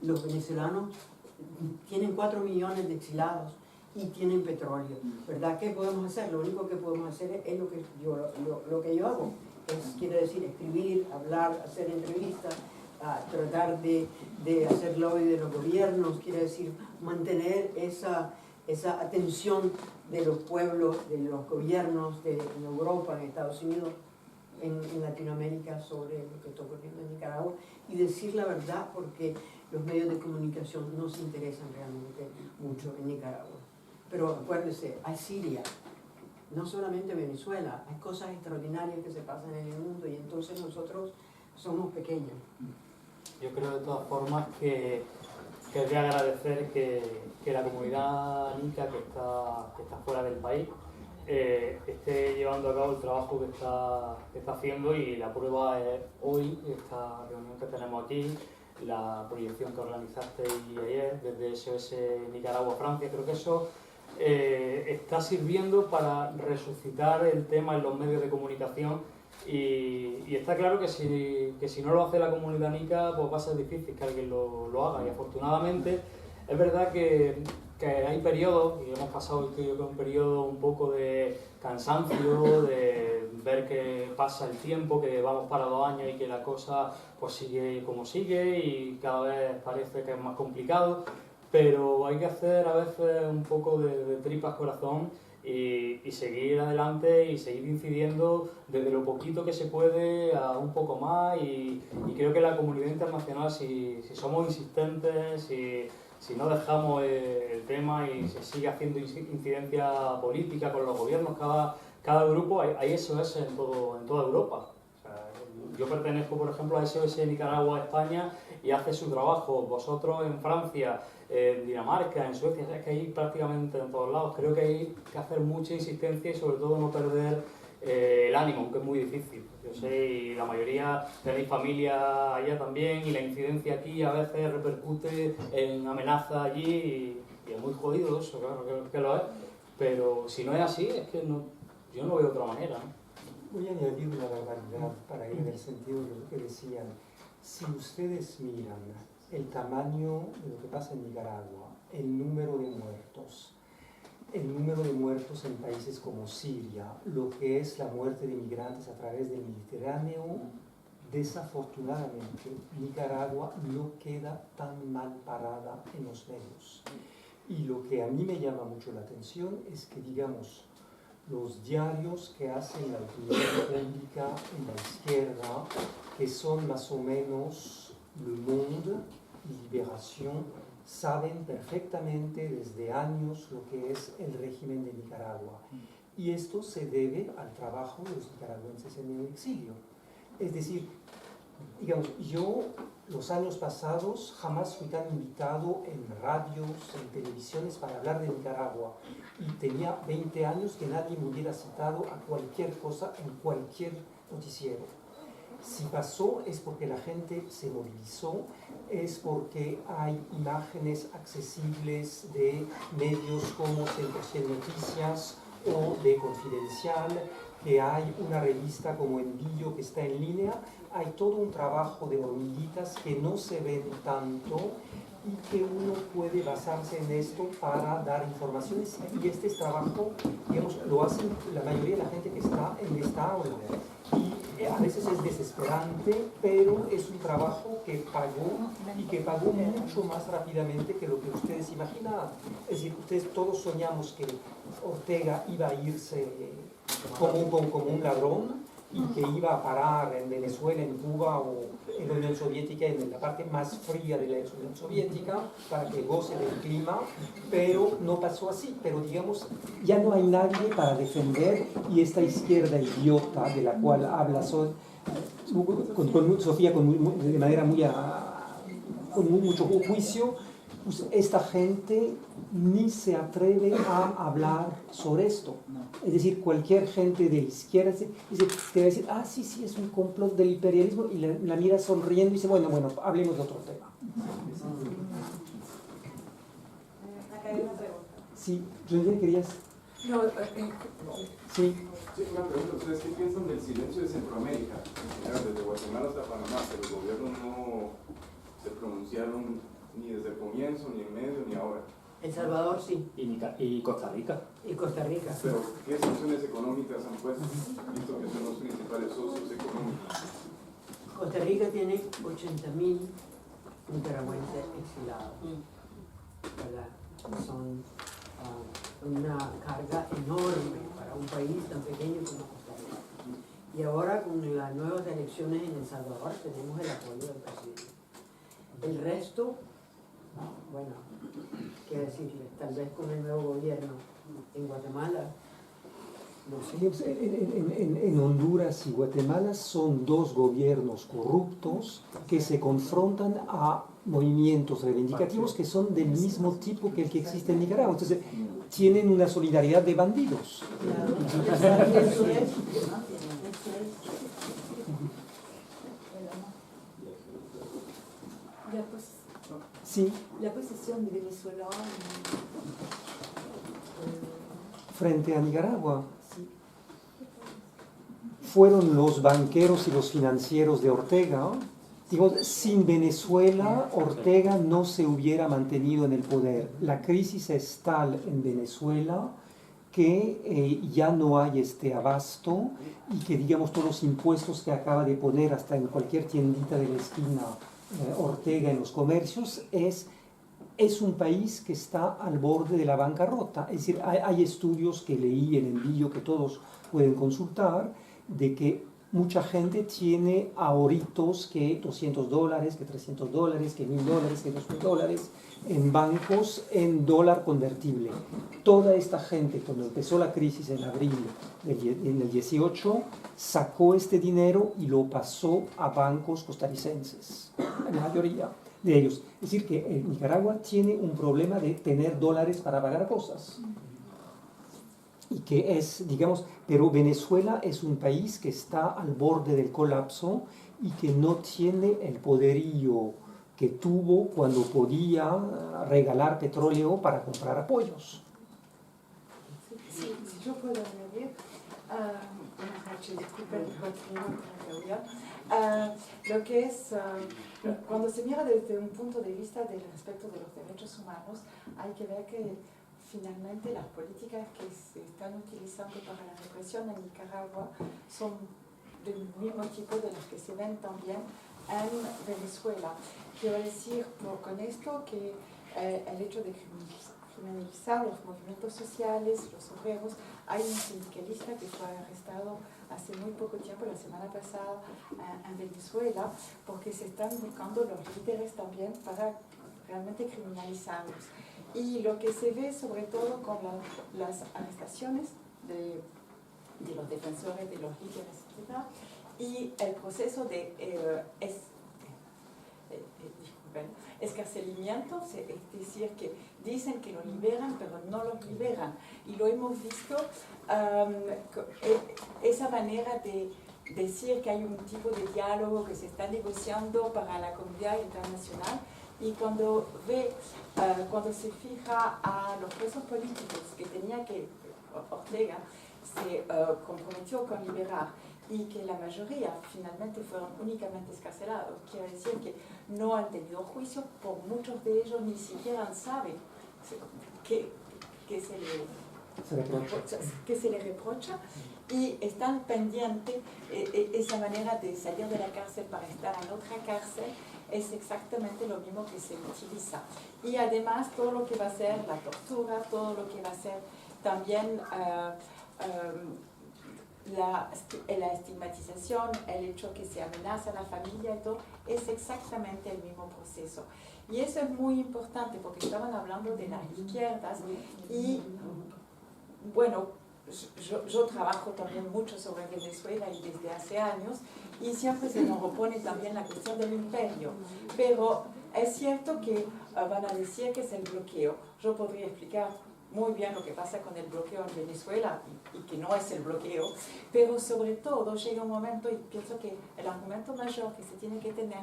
los venezolanos tienen 4 millones de exilados y tienen petróleo, ¿verdad? ¿Qué podemos hacer? Lo único que podemos hacer es lo que yo hago, quiere decir escribir, hablar, hacer entrevistas, a tratar de hacer lobby de los gobiernos, quiere decir mantener esa atención de los pueblos, de los gobiernos en Europa, en Estados Unidos, en Latinoamérica, sobre lo que está ocurriendo en Nicaragua, y decir la verdad, porque los medios de comunicación no se interesan realmente mucho en Nicaragua. Pero acuérdense, hay Siria, no solamente Venezuela, hay cosas extraordinarias que se pasan en el mundo, y entonces nosotros somos pequeños. Yo creo de todas formas que querría agradecer que la comunidad nica que está fuera del país esté llevando a cabo el trabajo que está haciendo, y la prueba es hoy, esta reunión que tenemos aquí, la proyección que organizaste ayer desde SOS Nicaragua Francia. Creo que eso está sirviendo para resucitar el tema en los medios de comunicación. Y está claro que si no lo hace la comunidad nica, pues va a ser difícil que alguien lo haga. Y afortunadamente es verdad que hay periodos, y hemos pasado un periodo un poco de cansancio, de ver que pasa el tiempo, que vamos para 2 años y que la cosa pues sigue como sigue y cada vez parece que es más complicado, pero hay que hacer a veces un poco de tripas corazón y seguir adelante y seguir incidiendo desde lo poquito que se puede a un poco más y creo que la comunidad internacional, si somos insistentes, si no dejamos el tema y se sigue haciendo incidencia política con los gobiernos, cada grupo, hay SOS en toda Europa. O sea, yo pertenezco, por ejemplo, a SOS Nicaragua, España, y hace su trabajo. Vosotros en Francia, en Dinamarca, en Suecia, es que hay prácticamente en todos lados. Creo que hay que hacer mucha insistencia y sobre todo no perder el ánimo, aunque es muy difícil. Yo sé, y la mayoría tenéis familia allá también, y la incidencia aquí a veces repercute en amenazas allí, y es muy jodido eso, claro que lo es. Pero si no es así, es que yo no veo otra manera, ¿no? Voy a añadir una barbaridad para ir en el sentido de lo que decían. Si ustedes miran el tamaño de lo que pasa en Nicaragua, el número de muertos en países como Siria, lo que es la muerte de migrantes a través del Mediterráneo, desafortunadamente Nicaragua no queda tan mal parada en los medios. Y lo que a mí me llama mucho la atención es que, digamos, los diarios que hacen la opinión pública en la izquierda, que son más o menos Le Monde y Liberación, saben perfectamente desde años lo que es el régimen de Nicaragua. Y esto se debe al trabajo de los nicaragüenses en el exilio. Es decir, digamos, yo los años pasados jamás fui tan invitado en radios, en televisiones para hablar de Nicaragua. Y tenía 20 años que nadie me hubiera citado a cualquier cosa en cualquier noticiero. Si pasó es porque la gente se movilizó, es porque hay imágenes accesibles de medios como Centro 100 Noticias o de Confidencial, que hay una revista como Envío que está en línea. Hay todo un trabajo de hormiguitas que no se ven tanto y que uno puede basarse en esto para dar informaciones, y este trabajo, digamos, lo hacen la mayoría de la gente que está en esta aula. Y a veces es desesperante, pero es un trabajo que pagó, y que pagó mucho más rápidamente que lo que ustedes imaginaban. Es decir, ustedes todos soñamos que Ortega iba a irse como un ladrón, y que iba a parar en Venezuela, en Cuba o en la Unión Soviética, en la parte más fría de la Unión Soviética, para que goce del clima, pero no pasó así. Pero digamos, ya no hay nadie para defender, y esta izquierda idiota de la cual habla Sofía de manera con mucho juicio, pues esta gente ni se atreve a hablar sobre esto. Es decir, cualquier gente de izquierda te va a decir, sí, es un complot del imperialismo, y la mira sonriendo y dice, bueno, hablemos de otro tema. Acá hay una pregunta. Sí, René, querías... No, sí. Sí, una pregunta. ¿Ustedes qué piensan del silencio de Centroamérica? Desde Guatemala hasta Panamá, que los gobiernos no se pronunciaron ni desde el comienzo, ni en medio, ni ahora. El Salvador sí. Y Costa Rica. Y Costa Rica. Pero, ¿qué sanciones económicas han puesto? Visto que son los principales socios económicos. Costa Rica tiene 80.000 nicaragüenses exilados, ¿verdad? Son una carga enorme para un país tan pequeño como Costa Rica. Y ahora, con las nuevas elecciones en El Salvador, tenemos el apoyo del presidente. El resto, bueno, qué decirles, tal vez con el nuevo gobierno en Guatemala, no sé. En Honduras y Guatemala son dos gobiernos corruptos que se confrontan a movimientos reivindicativos que son del mismo tipo que el que existe en Nicaragua. Entonces, tienen una solidaridad de bandidos. Sí. La posición de Venezuela Frente a Nicaragua. Fueron los banqueros y los financieros de Ortega. Digo, sin Venezuela, Ortega no se hubiera mantenido en el poder. La crisis es tal en Venezuela que ya no hay este abasto, y que, digamos, todos los impuestos que acaba de poner hasta en cualquier tiendita de la esquina Ortega en los comercios es es un país que está al borde de la bancarrota. Es decir, hay estudios que leí en el vídeo que todos pueden consultar, de que mucha gente tiene ahorritos que $200, que $300, que $1.000, que $2.000 en bancos en dólar convertible. Toda esta gente, cuando empezó la crisis en abril del 18, sacó este dinero y lo pasó a bancos costarricenses, la mayoría de ellos. Es decir, que Nicaragua tiene un problema de tener dólares para pagar cosas. Y que es, digamos, pero Venezuela es un país que está al borde del colapso y que no tiene el poderío que tuvo cuando podía regalar petróleo para comprar apoyos. Sí, si yo puedo añadir, buenas noches, disculpen, continúo con la reunión. Lo que es, cuando se mira desde un punto de vista del respeto de los derechos humanos, hay que ver que finalmente las políticas que se están utilizando para la represión en Nicaragua son del mismo tipo de las que se ven también en Venezuela. Quiero decir con esto que el hecho de criminalizar los movimientos sociales, los obreros, hay un sindicalista que fue arrestado hace muy poco tiempo, la semana pasada, en Venezuela, porque se están buscando los líderes también para realmente criminalizarlos. Y lo que se ve sobre todo con las arrestaciones de los defensores, de los líderes, etc., y el proceso de escarcelamiento, es decir, que dicen que lo liberan, pero no lo liberan. Y lo hemos visto, esa manera de decir que hay un tipo de diálogo que se está negociando para la comunidad internacional. Y cuando se fija a los presos políticos que tenía que Ortega se comprometió con liberar y que la mayoría finalmente fueron únicamente escarcelados, quiere decir que no han tenido juicio, por muchos de ellos ni siquiera saben que se les reprocha y están pendientes. Esa manera de salir de la cárcel para estar en otra cárcel es exactamente lo mismo que se utiliza. Y además todo lo que va a ser la tortura, todo lo que va a ser también la estigmatización, el hecho que se amenaza a la familia y todo, es exactamente el mismo proceso. Y eso es muy importante porque estaban hablando de las izquierdas y bueno, yo trabajo también mucho sobre Venezuela y desde hace años y siempre se nos opone también la cuestión del imperio, pero es cierto que van a decir que es el bloqueo. Yo podría explicar muy bien lo que pasa con el bloqueo en Venezuela y que no es el bloqueo, pero sobre todo llega un momento y pienso que el argumento mayor que se tiene que tener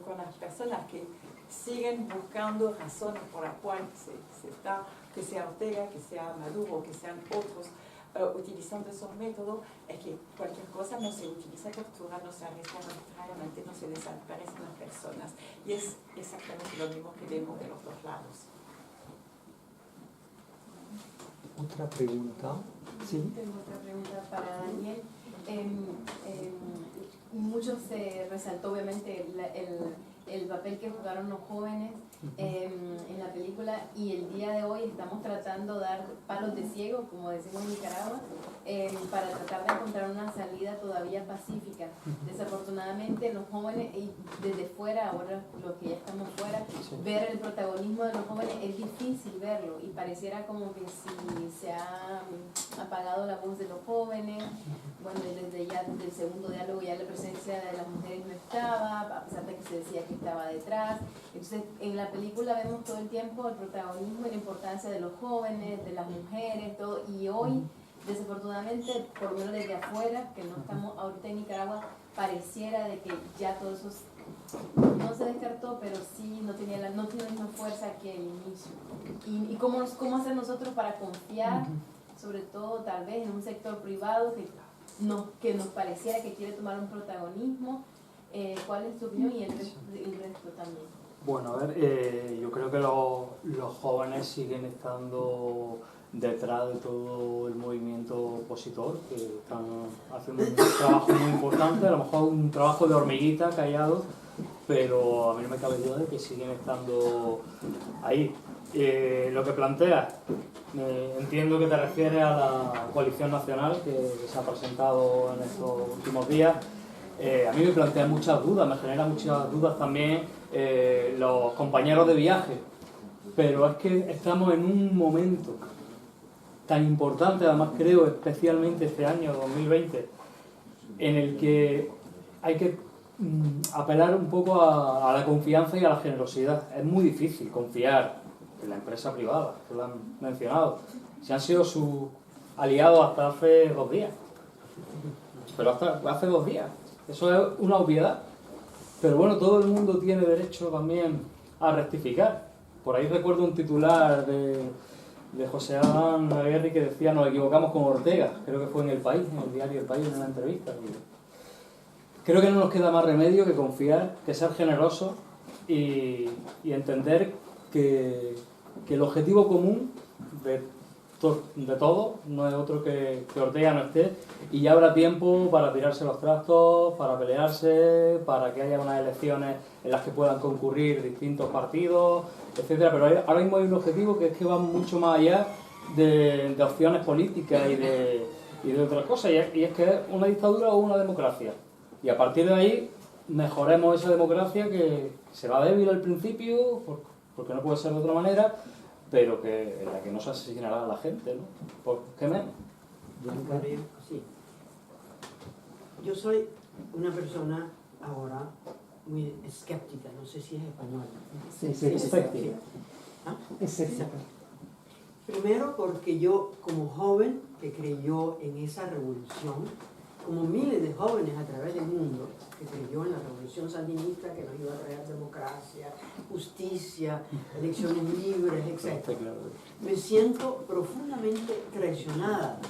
con las personas que siguen buscando razones por las cuales que sea Ortega, que sea Maduro, que sean otros utilizando esos métodos, es que cualquier cosa no se utiliza tortura, no se arresta arbitrariamente, no se desaparecen las personas. Y es exactamente lo mismo que vemos de los dos lados. ¿Otra pregunta? Sí. Tengo otra pregunta para Daniel. Mucho se resaltó obviamente el papel que jugaron los jóvenes en la película y el día de hoy estamos tratando de dar palos de ciego, como decimos en Nicaragua, para tratar de encontrar una salida todavía pacífica. Desafortunadamente los jóvenes, y desde fuera, ahora los que ya estamos fuera, ver el protagonismo de los jóvenes es difícil verlo y pareciera como que si se ha apagado la voz de los jóvenes. Bueno, desde el segundo diálogo ya la presencia de las mujeres no estaba, a pesar de que se decía que estaba detrás. Entonces en la película vemos todo el tiempo el protagonismo y la importancia de los jóvenes, de las mujeres, todo, y hoy desafortunadamente, por lo menos desde afuera, que no estamos ahorita en Nicaragua, pareciera de que ya todo eso no se descartó, pero sí no tiene la misma fuerza que el inicio. ¿Y cómo hacer nosotros para confiar, sobre todo tal vez en un sector privado que nos pareciera que quiere tomar un protagonismo? ¿Cuál es tu opinión y el resto también? Bueno, a ver, yo creo que los jóvenes siguen estando detrás de todo el movimiento opositor, que están haciendo un trabajo muy importante, a lo mejor un trabajo de hormiguita, callado, pero a mí no me cabe duda de que siguen estando ahí. Lo que planteas, entiendo que te refieres a la coalición nacional que se ha presentado en estos últimos días. A mí me plantea muchas dudas, me genera muchas dudas también los compañeros de viaje, pero es que estamos en un momento tan importante, además creo especialmente este año 2020, en el que hay que apelar un poco a la confianza y a la generosidad. Es muy difícil confiar en la empresa privada, que lo han mencionado. Si han sido sus aliados hasta hace 2 días. Pero hasta hace 2 días. Eso es una obviedad. Pero bueno, todo el mundo tiene derecho también a rectificar. Por ahí recuerdo un titular de José Adán Aguirre que decía: nos equivocamos con Ortega. Creo que fue en El País, en el diario El País, en una entrevista. Creo que no nos queda más remedio que confiar, que ser generosos y entender que el objetivo común de todo no es otro que Ortega no esté, y ya habrá tiempo para tirarse los trastos, para pelearse, para que haya unas elecciones en las que puedan concurrir distintos partidos, etcétera. Pero ahora mismo hay un objetivo que es que va mucho más allá de opciones políticas y de otras cosas, y es que es una dictadura o una democracia. Y a partir de ahí mejoremos esa democracia que será débil al principio, porque no puede ser de otra manera, pero en la que no se asesinará a la gente, ¿no? ¿Por qué menos? Sí. Yo soy una persona ahora muy escéptica, no sé si es español. Sí, escéptica. ¿Ah? Escéptica. Primero porque yo, como joven que creyó en esa revolución, como miles de jóvenes a través del mundo que creyó en la revolución sandinista, que nos iba a traer democracia, justicia, elecciones libres, etc. Me siento profundamente traicionada,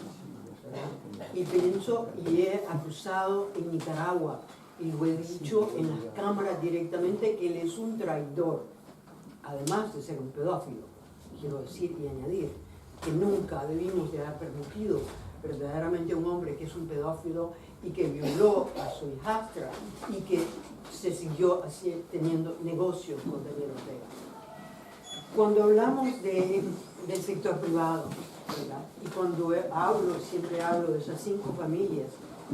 ¿verdad? Y pienso y he acusado en Nicaragua, y lo he dicho en las cámaras directamente, que él es un traidor, además de ser un pedófilo. Quiero decir y añadir que nunca debimos de haber permitido verdaderamente un hombre que es un pedófilo y que violó a su hijastra y que se siguió así teniendo negocios con Daniel Ortega. Cuando hablamos del sector privado, ¿verdad? Y cuando siempre hablo de esas 5 familias,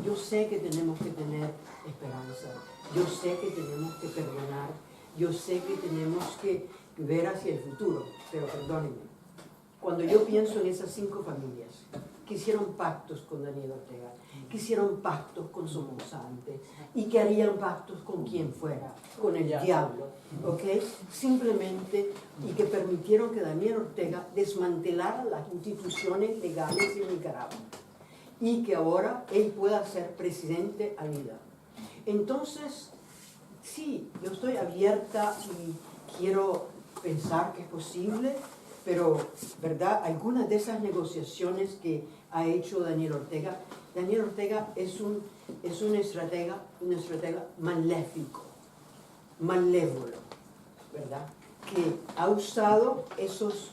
yo sé que tenemos que tener esperanza, yo sé que tenemos que perdonar, yo sé que tenemos que ver hacia el futuro, pero perdónenme, cuando yo pienso en esas 5 familias que hicieron pactos con Daniel Ortega, que hicieron pactos con Somozaante y que harían pactos con quien fuera, con el diablo, ¿ok? Simplemente, y que permitieron que Daniel Ortega desmantelara las instituciones legales en Nicaragua y que ahora él pueda ser presidente a vida. Entonces, sí, yo estoy abierta y quiero pensar que es posible, pero, ¿verdad? Algunas de esas negociaciones que ha hecho Daniel Ortega es un estratega maléfico, malévolo, ¿verdad? Que ha usado esas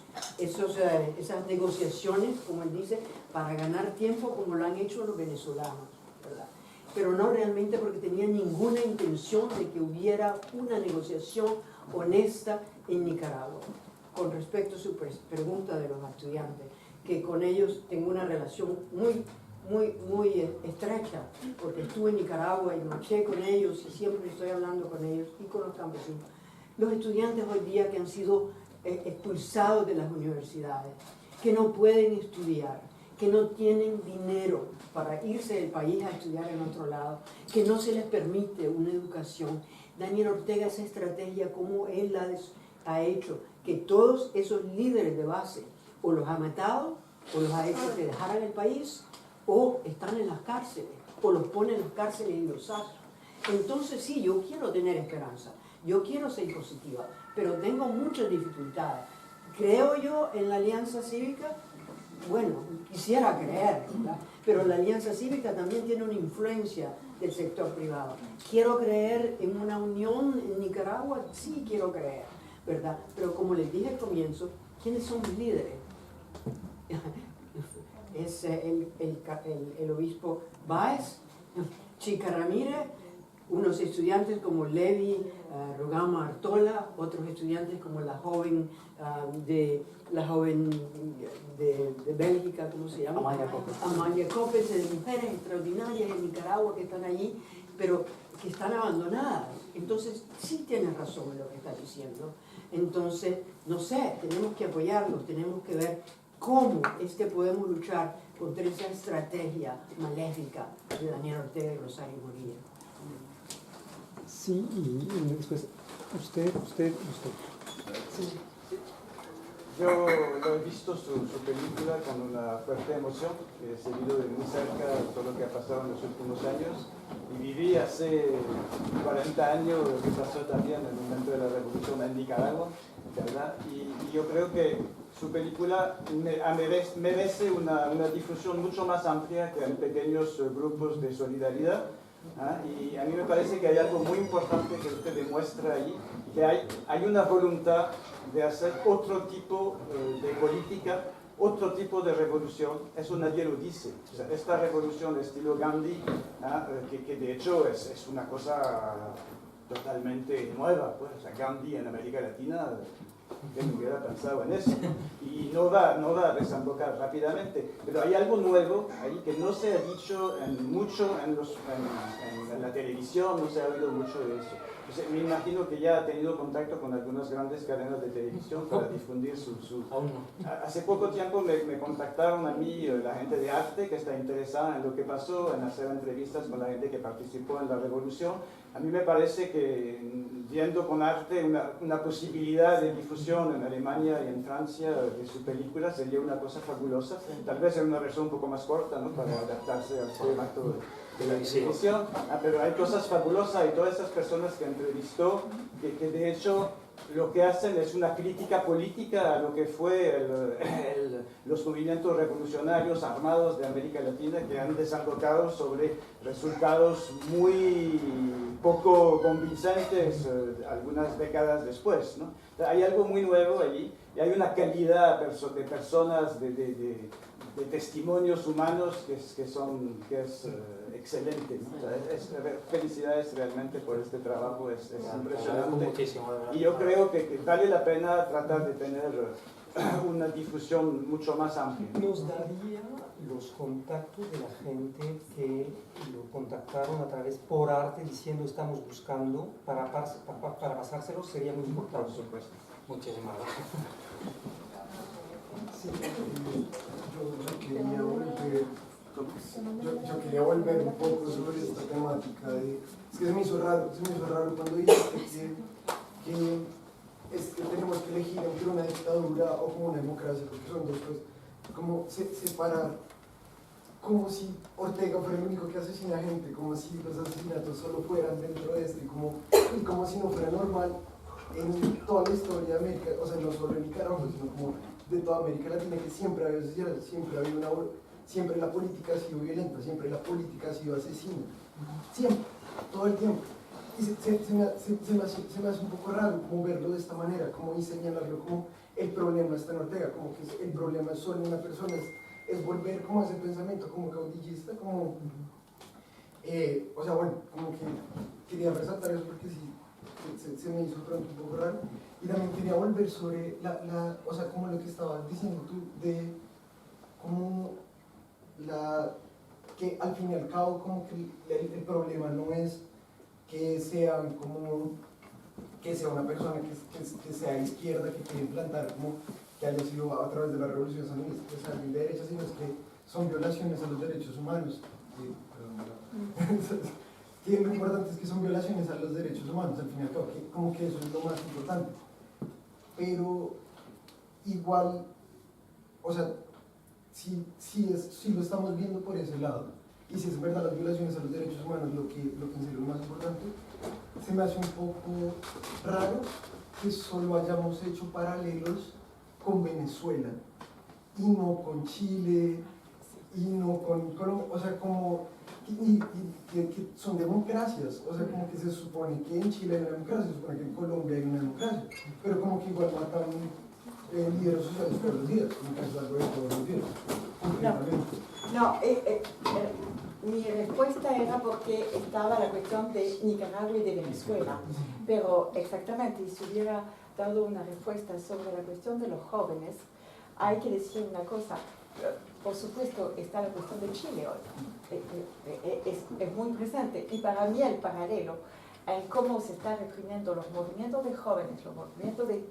negociaciones, como él dice, para ganar tiempo, como lo han hecho los venezolanos, ¿verdad? Pero no realmente porque tenía ninguna intención de que hubiera una negociación honesta en Nicaragua. Con respecto a su pregunta de los estudiantes, que con ellos tengo una relación muy estrecha, porque estuve en Nicaragua y marché con ellos y siempre estoy hablando con ellos y con los campesinos. Los estudiantes hoy día que han sido expulsados de las universidades, que no pueden estudiar, que no tienen dinero para irse del país a estudiar en otro lado, que no se les permite una educación. Daniel Ortega, esa estrategia, como él ha hecho que todos esos líderes de base o los ha matado, o los ha hecho que dejaran el país, o están en las cárceles, o los pone en las cárceles y los saca. Entonces sí, yo quiero tener esperanza, yo quiero ser positiva, pero tengo muchas dificultades. ¿Creo yo en la Alianza Cívica? Bueno, quisiera creer, ¿verdad? Pero la Alianza Cívica también tiene una influencia del sector privado. ¿Quiero creer en una unión en Nicaragua? Sí, quiero creer, ¿verdad? Pero como les dije al comienzo, ¿quiénes son mis líderes? Es el obispo Báez, Chica Ramírez, unos estudiantes como Levi Rugama Artola, otros estudiantes como la joven de Bélgica, ¿cómo se llama? Amalia Copes, de mujeres extraordinarias en Nicaragua que están allí, pero que están abandonadas. Entonces, sí tienes razón en lo que estás diciendo. Entonces, no sé, tenemos que apoyarlos, tenemos que ver cómo es que podemos luchar contra esa estrategia maléfica de Daniel Ortega y Rosario Murillo. Sí, y después, usted. Sí. Yo lo he visto su película con una fuerte emoción, que he seguido de muy cerca todo lo que ha pasado en los últimos años, y viví hace 40 años lo que pasó también en el momento de la revolución en Nicaragua, ¿verdad? Y yo creo que su película merece una difusión mucho más amplia que en pequeños grupos de solidaridad. Y a mí me parece que hay algo muy importante que usted demuestra ahí, que hay una voluntad de hacer otro tipo de política, otro tipo de revolución. Eso nadie lo dice. O sea, esta revolución de estilo Gandhi, que de hecho es una cosa totalmente nueva, pues. O sea, Gandhi en América Latina, que no hubiera pensado en eso, y no va a desembocar rápidamente, pero hay algo nuevo ahí que no se ha dicho mucho en la televisión, no se ha oído mucho de eso. Entonces, me imagino que ya ha tenido contacto con algunas grandes cadenas de televisión para difundir su... Hace poco tiempo me contactaron a mí la gente de arte que está interesada en lo que pasó, en hacer entrevistas con la gente que participó en la revolución. A mí me parece que viendo con arte una posibilidad de difusión en Alemania y en Francia de su película sería una cosa fabulosa, tal vez en una versión un poco más corta, ¿no? Para adaptarse al formato de la televisión, pero hay cosas fabulosas y todas esas personas que entrevistó que de hecho lo que hacen es una crítica política a lo que fue los movimientos revolucionarios armados de América Latina, que han desembocado sobre resultados muy poco convincentes algunas décadas después, ¿no? Hay algo muy nuevo allí y hay una calidad de personas, de testimonios humanos que es excelente, ¿no? O sea, felicidades realmente por este trabajo, es impresionante. Y yo creo que vale la pena tratar de tener una difusión mucho más amplia. ¿Nos daría los contactos de la gente que lo contactaron a través por arte diciendo estamos buscando para pasárselos? Sería muy importante. Por supuesto. Muchísimas gracias. Sí, yo quería volver un poco sobre esta temática de... Es que se me hizo raro cuando dijiste que tenemos que elegir entre una dictadura o como una democracia, porque son dos cosas. Como separar, como si Ortega fuera el único que asesina gente, como si los asesinatos solo fueran dentro de este, y como si no fuera normal en toda la historia de América, o sea, no solo en Nicaragua, sino como de toda América Latina, que siempre ha habido asesinatos, siempre la política ha sido violenta, siempre la política ha sido asesina, siempre, todo el tiempo. Y se me hace un poco raro como verlo de esta manera, como y señalarlo como el problema está en Ortega, como que el problema es solo una persona, es volver como a ese pensamiento como caudillista, como, o sea, bueno, como que quería resaltar eso porque sí, se me hizo pronto un poco raro. Y también quería volver sobre o sea, como lo que estabas diciendo tú, de como que al fin y al cabo como que el problema no es que sea una persona que sea izquierda, que quiere implantar como que haya sido a través de la revolución sandinista, que sea alguien de derecha, sino es que son violaciones a los derechos humanos. Que lo importante es que son violaciones a los derechos humanos, al fin y al cabo, que como que eso es lo más importante. Pero igual, o sea, si lo estamos viendo por ese lado, y si es verdad las violaciones a los derechos humanos lo que en serio es lo más importante, se me hace un poco raro que solo hayamos hecho paralelos con Venezuela y no con Chile y no con Colombia, o sea, como que son democracias, o sea, como que se supone que en Chile hay una democracia, se supone que en Colombia hay una democracia, pero como que igual matan líderes sociales todos los días, como que es algo de todos los días, completamente. No, mi respuesta era porque estaba la cuestión de Nicaragua y de Venezuela, pero exactamente, si hubiera dado una respuesta sobre la cuestión de los jóvenes, hay que decir una cosa. Por supuesto, está la cuestión de Chile hoy, es muy presente, y para mí el paralelo en cómo se están reprimiendo los movimientos de jóvenes, los movimientos de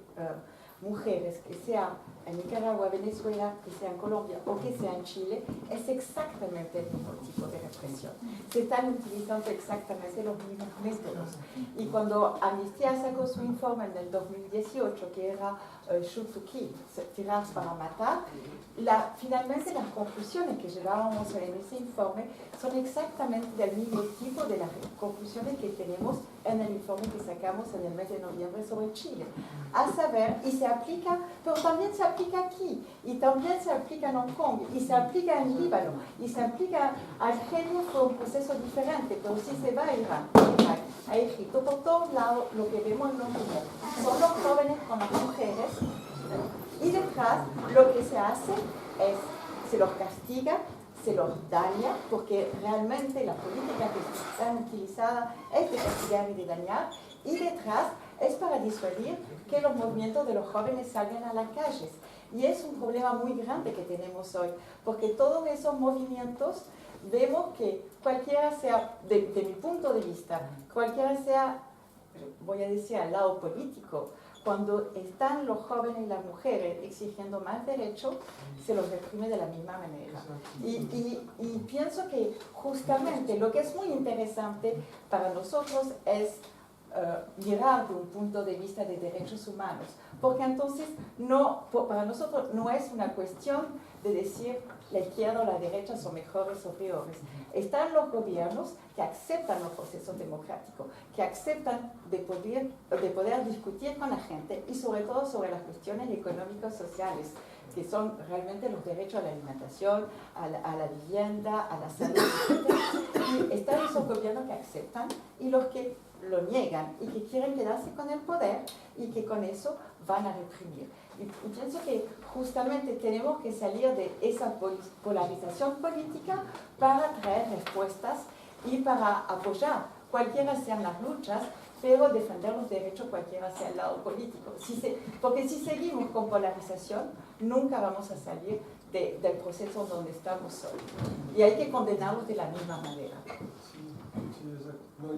mujeres, que sea en Nicaragua, Venezuela, que sea en Colombia o que sea en Chile, es exactamente el mismo tipo de represión. Se están utilizando exactamente los mismos métodos. Y cuando Amnistía sacó su informe en el 2018, que era Shoot to Kill, tirar para matar, finalmente las conclusiones que llevábamos en ese informe son exactamente del mismo tipo de las conclusiones que tenemos en el informe que sacamos en el mes de noviembre sobre Chile. A saber, y se aplica, pero también se aplica aquí, y también se aplica en Hong Kong, y se aplica en Líbano, y se aplica a Argelia. Fue un proceso diferente, pero si se va a Irán, a Egipto, por todos lados, lo que vemos en los videos son los jóvenes con las mujeres, y detrás lo que se hace es, se los castiga, se los daña, porque realmente la política que está utilizada es de castigar y de dañar, y detrás es para disuadir que los movimientos de los jóvenes salgan a las calles. Y es un problema muy grande que tenemos hoy, porque todos esos movimientos vemos que cualquiera sea, de mi punto de vista, cualquiera sea, voy a decir, al lado político, cuando están los jóvenes y las mujeres exigiendo más derechos, se los reprime de la misma manera. Y pienso que justamente lo que es muy interesante para nosotros es mirar de un punto de vista de derechos humanos, porque entonces para nosotros no es una cuestión de decir la izquierda o la derecha son mejores o peores. Están los gobiernos que aceptan los procesos democráticos, que aceptan de poder discutir con la gente, y sobre todo sobre las cuestiones económicas sociales, que son realmente los derechos a la alimentación, a la vivienda, a la salud, etc. Y están esos gobiernos que aceptan y los que lo niegan y que quieren quedarse con el poder y que con eso van a reprimir. Y pienso que justamente tenemos que salir de esa polarización política para traer respuestas y para apoyar cualquiera sean las luchas, pero defender los derechos cualquiera sea el lado político. Porque si seguimos con polarización, nunca vamos a salir del proceso donde estamos hoy. Y hay que condenarlos de la misma manera. Sí, exacto. No,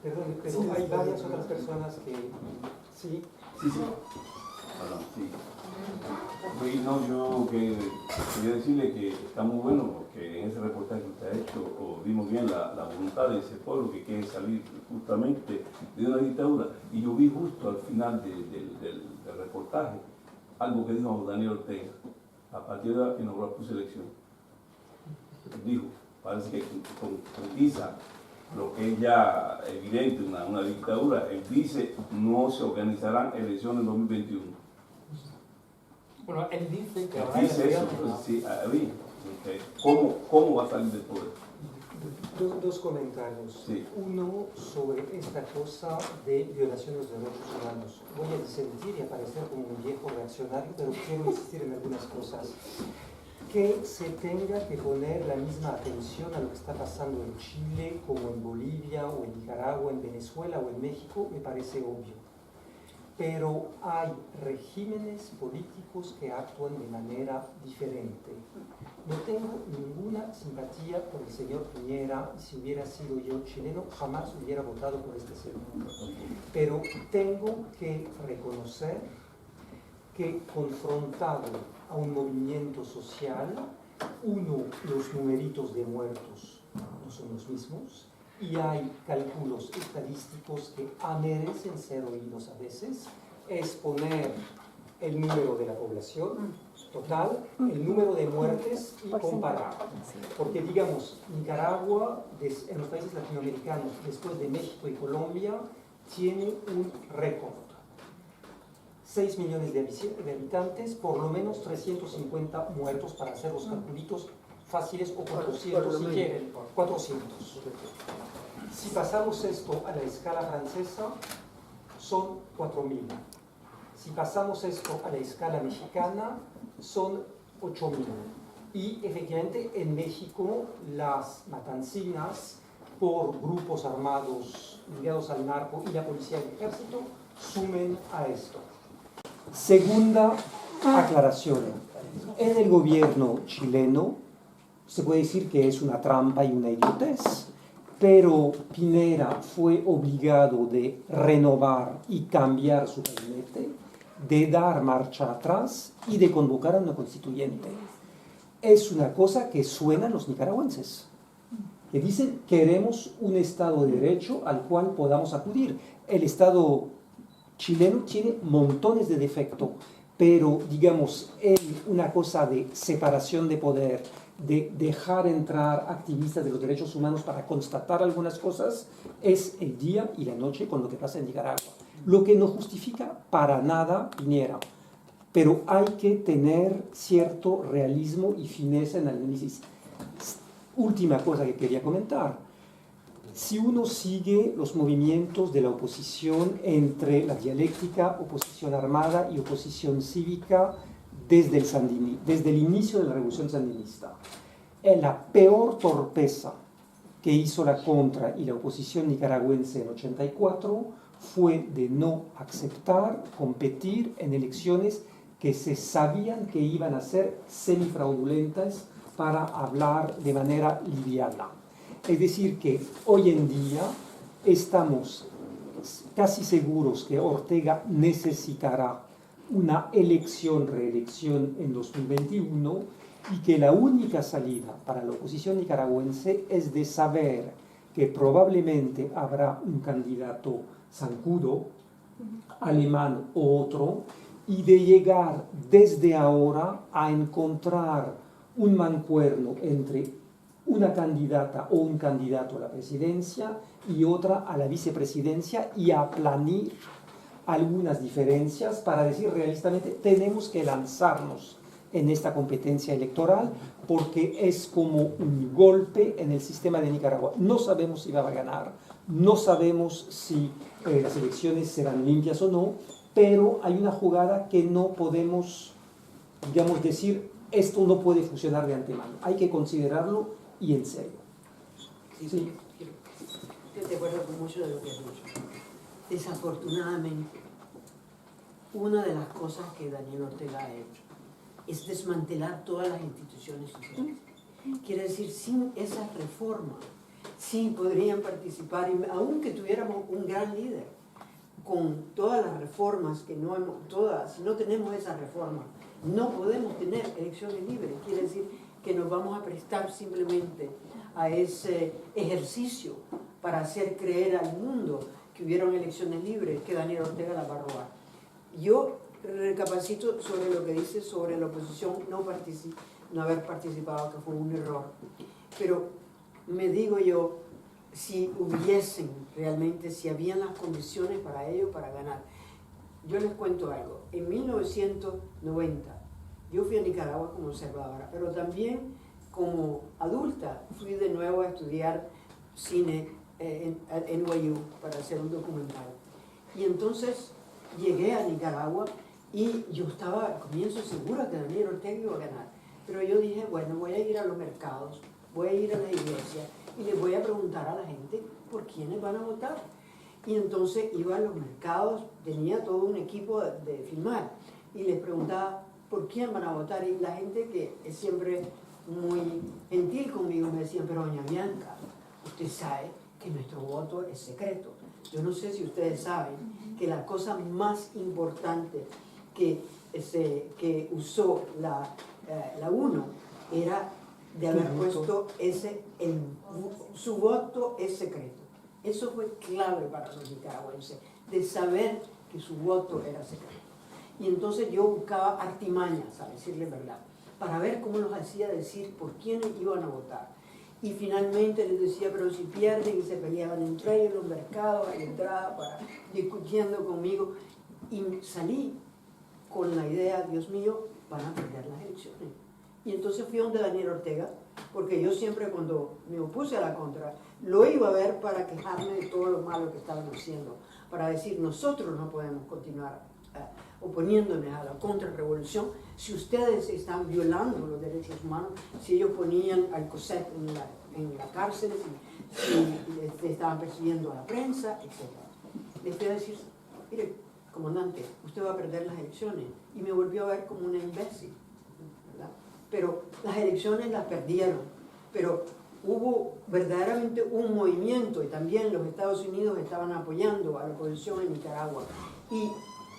perdón, pero hay varias otras personas que... Sí. Perdón, sí. No, yo quería decirle que está muy bueno porque en ese reportaje que usted ha hecho vimos bien la voluntad de ese pueblo que quiere salir justamente de una dictadura. Y yo vi justo al final del reportaje algo que dijo Daniel Ortega a partir de la que inauguró su elección. Dijo, parece que concretiza lo que es ya evidente, una dictadura. Él dice, no se organizarán elecciones en 2021. Bueno, él dice que ahora dice eso, sí, ¿Cómo va a salir del poder? Dos comentarios. Sí. Uno sobre esta cosa de violación de los derechos humanos. Voy a disentir y a parecer como un viejo reaccionario, pero quiero insistir en algunas cosas. Que se tenga que poner la misma atención a lo que está pasando en Chile como en Bolivia o en Nicaragua, en Venezuela o en México, me parece obvio. Pero hay regímenes políticos que actúan de manera diferente. No tengo ninguna simpatía por el señor Piñera, y si hubiera sido yo chileno, jamás hubiera votado por este segundo. Pero tengo que reconocer que confrontado a un movimiento social, los numeritos de muertos no son los mismos, y hay cálculos estadísticos que merecen ser oídos a veces, es poner el número de la población total, el número de muertes y comparar. Porque digamos, Nicaragua, en los países latinoamericanos, después de México y Colombia, tiene un récord. 6 millones de habitantes, por lo menos 350 muertos para hacer los calculitos fáciles, o 400 si quieren, 400. Si pasamos esto a la escala francesa, son 4.000. Si pasamos esto a la escala mexicana, son 8.000. Y efectivamente en México las matancinas por grupos armados ligados al narco y la policía y el ejército sumen a esto. Segunda aclaración. En el gobierno chileno se puede decir que es una trampa y una idiotez, pero Piñera fue obligado de renovar y cambiar su gabinete, de dar marcha atrás y de convocar a una constituyente. Es una cosa que suenan los nicaragüenses, que dicen queremos un Estado de Derecho al cual podamos acudir. El Estado chileno tiene montones de defectos, pero digamos, una cosa de separación de poder, de dejar entrar activistas de los derechos humanos para constatar algunas cosas, es el día y la noche con lo que pasa en Nicaragua. Lo que no justifica para nada Piñera, pero hay que tener cierto realismo y fineza en el análisis. Última cosa que quería comentar. Si uno sigue los movimientos de la oposición entre la dialéctica, oposición armada y oposición cívica desde el inicio de la revolución sandinista, la peor torpeza que hizo la contra y la oposición nicaragüense en 84 fue de no aceptar competir en elecciones que se sabían que iban a ser semifraudulentas, para hablar de manera liviana. Es decir, que hoy en día estamos casi seguros que Ortega necesitará una reelección en 2021 y que la única salida para la oposición nicaragüense es de saber que probablemente habrá un candidato zancudo, alemán o otro, y de llegar desde ahora a encontrar un mancuerno entre una candidata o un candidato a la presidencia y otra a la vicepresidencia y aplanir algunas diferencias para decir realistamente tenemos que lanzarnos en esta competencia electoral porque es como un golpe en el sistema de Nicaragua. No sabemos si va a ganar, no sabemos si las elecciones serán limpias o no, pero hay una jugada que no podemos, digamos, decir esto no puede funcionar de antemano. Hay que considerarlo y en serio. Sí. Yo te acuerdo con mucho de lo que has dicho. Desafortunadamente, una de las cosas que Daniel Ortega ha hecho es desmantelar todas las instituciones sociales. Quiere decir, sin esas reformas, sí podrían participar, aunque tuviéramos un gran líder, con todas las reformas que no hemos, todas, si no tenemos esas reformas, no podemos tener elecciones libres. Quiere decir que nos vamos a prestar simplemente a ese ejercicio para hacer creer al mundo que hubieron elecciones libres, que Daniel Ortega las va a robar. Yo recapacito sobre lo que dice sobre la oposición no haber participado, que fue un error. Pero me digo yo, si hubiesen realmente, si habían las condiciones para ello, para ganar. Yo les cuento algo. En 1990 yo fui a Nicaragua como observadora, pero también como adulta fui de nuevo a estudiar cine en NYU para hacer un documental. Y entonces llegué a Nicaragua y yo estaba al comienzo segura que Daniel Ortega iba a ganar. Pero yo dije, bueno, voy a ir a los mercados, voy a ir a la iglesia y les voy a preguntar a la gente por quiénes van a votar. Y entonces iba a los mercados, tenía todo un equipo de filmar y les preguntaba por quién van a votar. Y la gente que es siempre muy gentil conmigo me decía, pero doña Bianca, usted sabe que nuestro voto es secreto. Yo no sé si ustedes saben que la cosa más importante que usó la UNO era de haber puesto su voto es secreto. Eso fue clave para los nicaragüenses, de saber que su voto era secreto. Y entonces yo buscaba artimañas, a decirle verdad, para ver cómo los hacía decir por quiénes iban a votar. Y finalmente les decía, pero si pierden, y se peleaban entre ellos, los mercados, a la entrada, discutiendo conmigo. Y salí con la idea, Dios mío, van a perder las elecciones. Y entonces fui a donde Daniel Ortega, porque yo siempre cuando me opuse a la contra, lo iba a ver para quejarme de todo lo malo que estaban haciendo, para decir, nosotros no podemos continuar oponiéndonos a la contrarrevolución, si ustedes están violando los derechos humanos, si ellos ponían al COSEP en la cárcel, si estaban persiguiendo a la prensa, etc. Les voy a decir, mire, comandante, usted va a perder las elecciones. Y me volvió a ver como una imbécil, ¿verdad? Pero las elecciones las perdieron, pero hubo verdaderamente un movimiento y también los Estados Unidos estaban apoyando a la oposición en Nicaragua. Y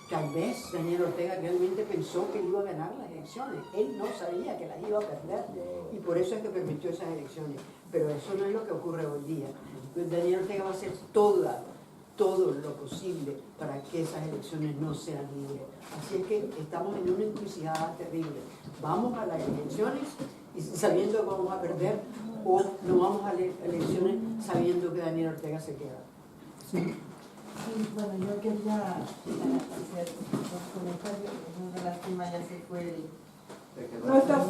tal vez Daniel Ortega realmente pensó que iba a ganar las elecciones. Él no sabía que las iba a perder y por eso es que permitió esas elecciones. Pero eso no es lo que ocurre hoy día. Daniel Ortega va a hacer todo lo posible para que esas elecciones no sean libres. Así es que estamos en una encrucijada terrible. Vamos a las elecciones y sabiendo que vamos a perder, o no vamos a elecciones sabiendo que Daniel Ortega se queda. Sí, bueno, yo quería hacer dos comentarios. Una lástima, ya se fue el... No, está.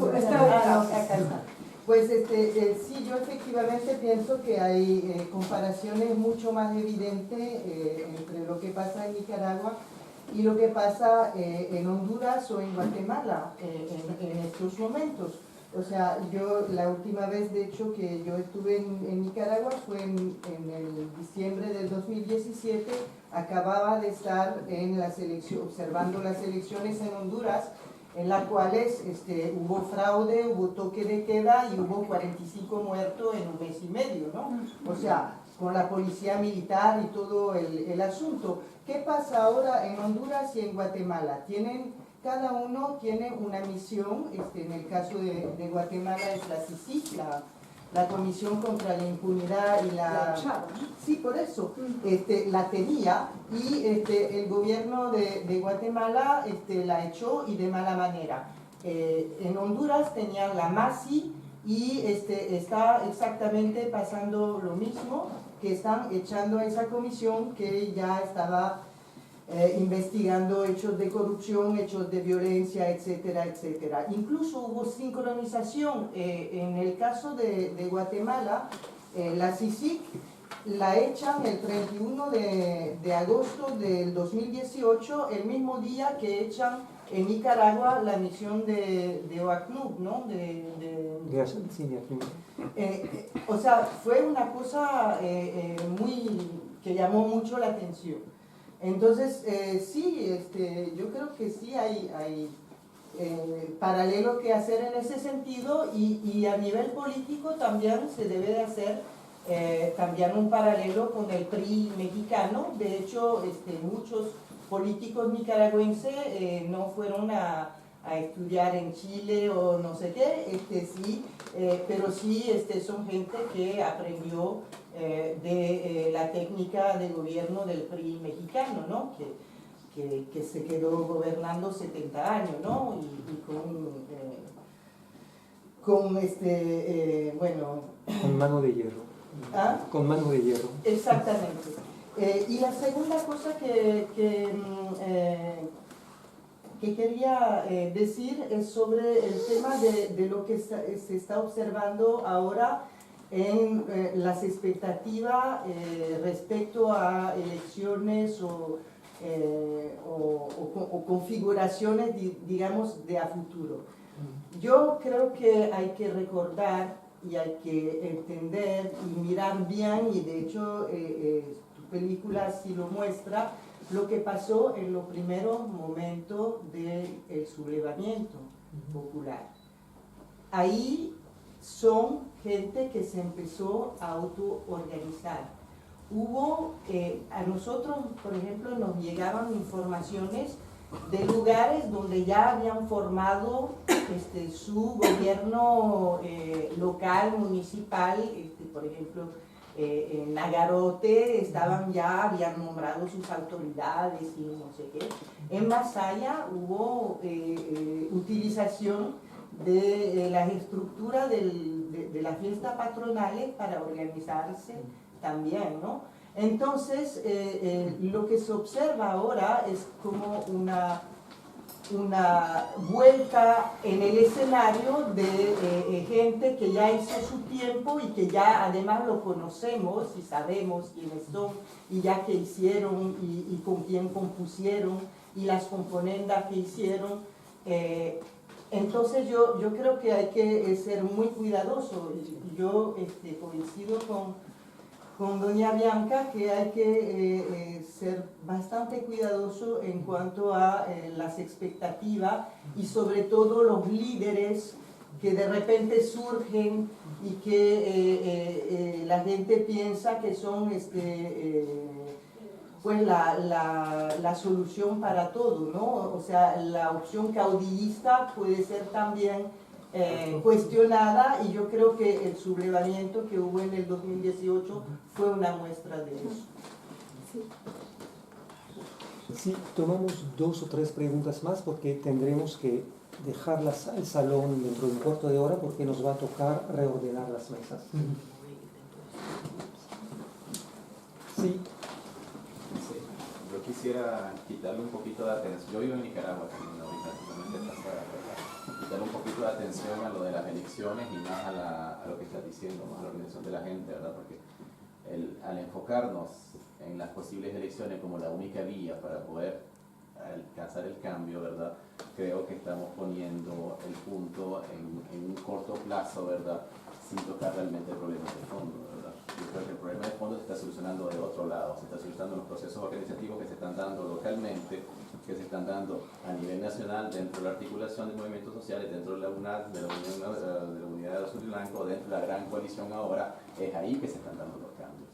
Pues sí, yo efectivamente pienso que hay comparaciones mucho más evidentes entre lo que pasa en Nicaragua y lo que pasa en Honduras o en Guatemala en estos momentos. O sea, yo la última vez, de hecho, que yo estuve en Nicaragua fue en el diciembre del 2017. Acababa de estar en las observando las elecciones en Honduras, en las cuales hubo fraude, hubo toque de queda y hubo 45 muertos en un mes y medio, ¿no? O sea, con la policía militar y todo el asunto. ¿Qué pasa ahora en Honduras y en Guatemala? Cada uno tiene una misión. En el caso de Guatemala es la CICIG, la Comisión contra la Impunidad y la... Sí, por eso, la tenía, y el gobierno de Guatemala la echó, y de mala manera. En Honduras tenían la MASI y está exactamente pasando lo mismo, que están echando a esa comisión que ya estaba investigando hechos de corrupción, hechos de violencia, etcétera, etcétera. Incluso hubo sincronización. En el caso de Guatemala, la CICIG la echan el 31 de agosto del 2018, el mismo día que echan en Nicaragua la misión de OACNUC, ¿no? O sea, fue una cosa que llamó mucho la atención. Entonces, sí, yo creo que sí hay paralelo que hacer en ese sentido, y a nivel político también se debe de hacer también un paralelo con el PRI mexicano. De hecho, muchos políticos nicaragüenses no fueron a estudiar en Chile o no sé qué, sí, pero sí son gente que aprendió de la técnica de gobierno del PRI mexicano, ¿no? Que se quedó gobernando 70 años, ¿no? Y con mano de hierro. ¿Ah? Con mano de hierro. Exactamente. Y la segunda cosa que quería decir es sobre el tema de lo que se está observando ahora en las expectativas respecto a elecciones o configuraciones, digamos, de a futuro. Yo creo que hay que recordar y hay que entender y mirar bien, y de hecho tu película sí lo muestra, lo que pasó en los primeros momentos del sublevamiento popular. Ahí son gente que se empezó a autoorganizar. Hubo, a nosotros, por ejemplo, nos llegaban informaciones de lugares donde ya habían formado su gobierno local, municipal, por ejemplo, en Nagarote habían nombrado sus autoridades y no sé qué. En Masaya hubo utilización de las estructuras de las fiestas patronales para organizarse también, ¿no? Entonces, lo que se observa ahora es como una vuelta en el escenario de gente que ya hizo su tiempo y que ya además lo conocemos y sabemos quiénes son y ya que hicieron y con quién compusieron y las componendas que hicieron. Entonces yo creo que hay que ser muy cuidadoso. Yo coincido con doña Bianca que hay que ser bastante cuidadoso en cuanto a las expectativas y sobre todo los líderes que de repente surgen y que la gente piensa que son pues la solución para todo, ¿no? O sea, la opción caudillista puede ser también cuestionada, y yo creo que el sublevamiento que hubo en el 2018 fue una muestra de eso. Sí, tomamos 2 o 3 preguntas más porque tendremos que dejar el salón dentro de un cuarto de hora porque nos va a tocar reordenar las mesas. Sí. Yo quisiera quitarle un poquito de atención. Yo vivo en Nicaragua, quitarle un poquito de atención a lo de las elecciones y más a lo que estás diciendo, más a la organización de la gente, ¿verdad? Porque al enfocarnos en las posibles elecciones como la única vía para poder alcanzar el cambio, ¿verdad? Creo que estamos poniendo el punto en un corto plazo, ¿verdad? Sin tocar realmente el problema de fondo, ¿verdad? Yo creo que el problema de fondo se está solucionando de otro lado, se está solucionando en los procesos organizativos que se están dando localmente, que se están dando a nivel nacional dentro de la articulación de movimientos sociales, dentro de la UNAD, de la Unidad de Azul y Blanco, dentro de la gran coalición ahora. Es ahí que se están dando los cambios.